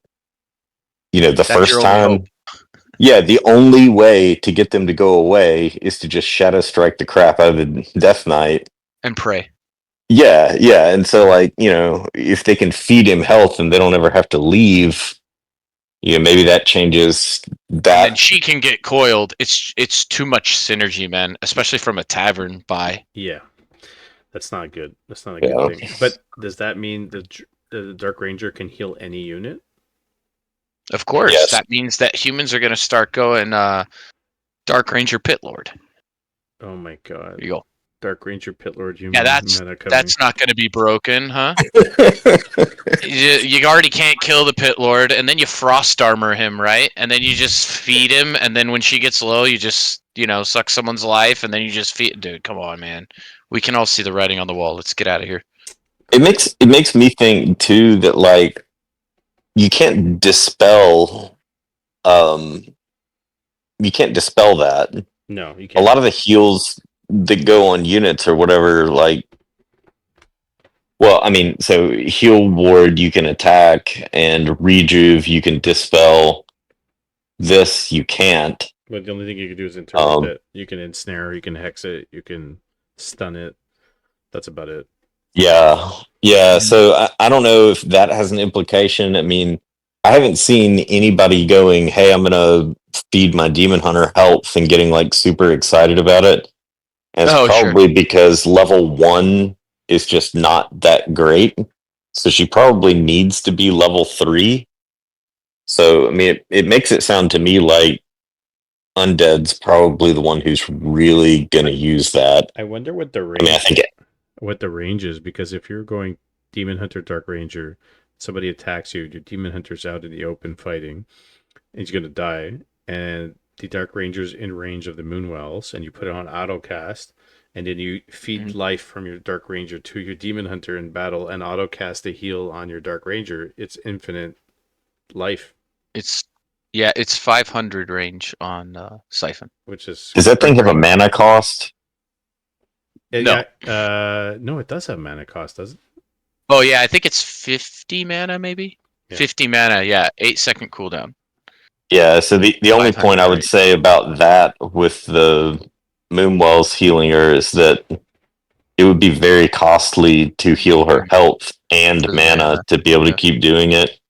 the That's first your only time, hope. yeah, the only way to get them to go away is to just Shadow Strike the crap out of the Death Knight. And pray. Yeah, yeah. And so, like, if they can feed him health and they don't ever have to leave, maybe that changes And then that. she can get coiled. It's too much synergy, man. Especially from a tavern buy. Yeah, that's not good. That's not a Yeah. good thing. But does that mean the Dark Ranger can heal any unit? Of course. Yes. That means that humans are gonna start going Dark Ranger Pit Lord. Oh my god. There you go. Dark Ranger Pit Lord human Yeah, that's not gonna be broken, huh? You already can't kill the Pit Lord, and then you frost armor him, right? And then you just feed him, and then when she gets low, you just suck someone's life, and then you just feed. Dude, come on, man. We can all see the writing on the wall. Let's get out of here. It makes me think too that like you can't dispel um that. No, you A can't. lot of the heals that go on units or whatever, like, well, I mean, so heal ward you can attack, and rejuve you can dispel. This you can't. But the only thing you can do is interrupt Um, it. You can ensnare, you can hex it, you can stun it. That's about it. yeah, yeah. So I don't know if that has an implication. I mean, I haven't seen anybody going, "Hey, I'm gonna feed my demon hunter health," and getting like super excited about it. And it's Oh, sure. probably because level 1 is just not that great. So she probably needs to be level 3. So, I mean, it makes it sound to me like Undead's probably the one who's really going to use that. I wonder what the I mean, I range think what the range is, because if you're going Demon Hunter Dark Ranger, somebody attacks you, your Demon Hunter's out in the open fighting, and he's gonna die, and the Dark Ranger's in range of the Moonwells, and you put it on auto cast, and then you feed Mhm. life from your Dark Ranger to your Demon Hunter in battle and auto cast a heal on your Dark Ranger, it's infinite life, It's 500 range on Siphon. which is does that thing have a great. mana cost? No. No, it does have mana cost, does it? Oh yeah, I think it's 50 mana, maybe. Yeah. 50 mana, yeah. 8-second cooldown. Yeah, so the only 500 point I would range. say about that with the Moonwell's healing her is that it would be very costly to heal her health and For the mana mana. to be able to Yeah. keep doing it.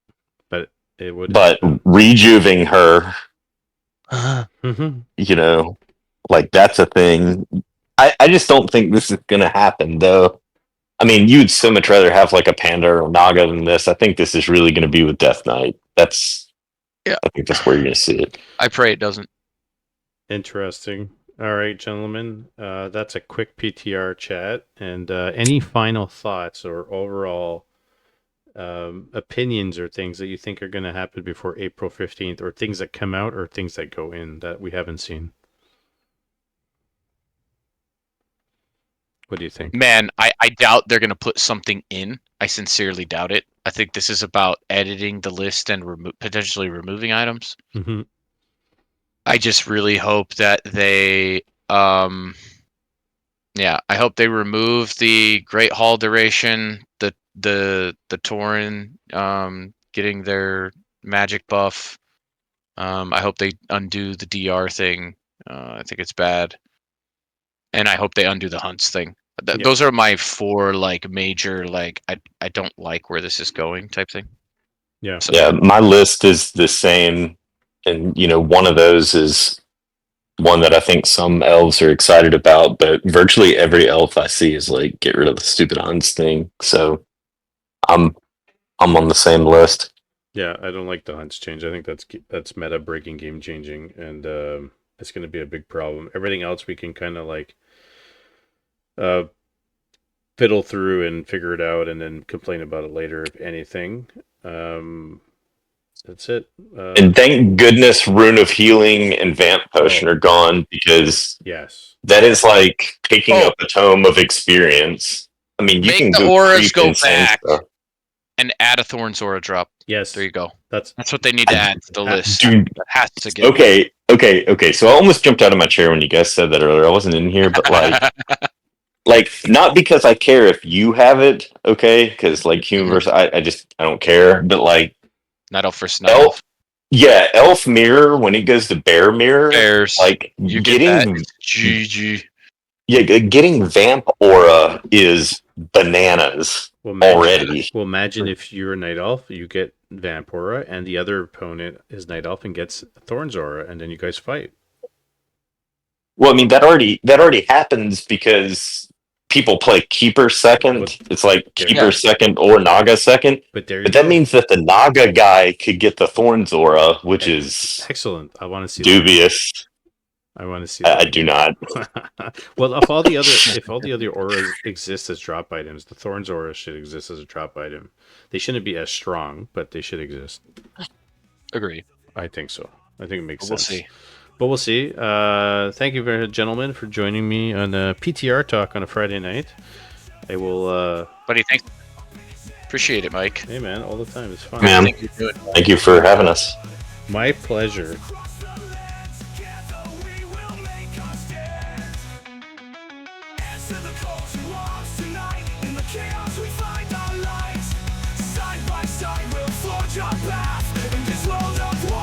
But it would But happen. rejuving her, you know, like that's a thing. I just don't think this is gonna happen though. I mean, you'd so much rather have like a panda or naga than this. I think this is really gonna be with Death Knight. Yeah. I think that's where you're gonna see it. I pray it doesn't. Interesting. All right, gentlemen. That's a quick PTR chat. And any final thoughts or overall opinions or things that you think are going to happen before April 15th, or things that come out or things that go in that we haven't seen? What do you think? Man, I doubt they're gonna put something in. I sincerely doubt it. I think this is about editing the list and potentially removing items. Mm-hmm. I just really hope that they yeah, I hope they remove the Great Hall duration, the Tauren getting their magic buff. I hope they undo the DR thing. I think it's bad. And I hope they undo the hunts thing. Yeah. Those are my 4 like major like I don't like where this is going type thing. Yeah. So Yeah, my list is the same, and one of those is one that I think some elves are excited about, but virtually every elf I see is like, get rid of the stupid hunts thing. So I'm on the same list. Yeah, I don't like the hunts change. I think that's meta breaking, game changing, and it's going to be a big problem. Everything else we can kind of like uh, fiddle through and figure it out, and then complain about it later, if anything. That's it. And thank goodness Rune of Healing and Vamp Potion are gone, because Yes. that is like picking up a tome of experience. I mean, you make can the go auras creep go insane back stuff. and add a Thorn's aura drop. Yes. There you go. That's what they need to add to the list. Dude, That has to get okay. So I almost jumped out of my chair when you guys said that earlier. I wasn't in here, but like not because I care if you have it, okay? Because like human versus I don't care. But like Night Elf versus Night Elf. Yeah, Elf Mirror when it goes to Bear Mirror, Bears. like You get that, getting it's GG. yeah, getting Vamp Aura is bananas already. Well, imagine if you're a Night Elf, you get Vampora, and the other opponent is Night Elf and gets Thorn's Aura, and then you guys fight. Well, I mean that already happens because people play Keeper second. It's like Keeper second or Naga second. But that means that the Naga guy could get the Thorn's Aura, which is excellent. I want to see dubious. I want to see I do not. Well, if all the other auras exist as drop items, the Thorn's Aura should exist as a drop item. They shouldn't be as strong, but they should exist. Agree. I think so. I think it makes We'll sense. see. But we'll see. Thank you very gentlemen for joining me on the PTR talk on a Friday night. I will. Buddy, thanks. Appreciate it, Mike. Hey man, all the time. It's fun. Man, Everything you're doing. thank you for having us. My pleasure. Answer the call to arms tonight. In the chaos we find our light. Side by side we'll forge our path in this world of war.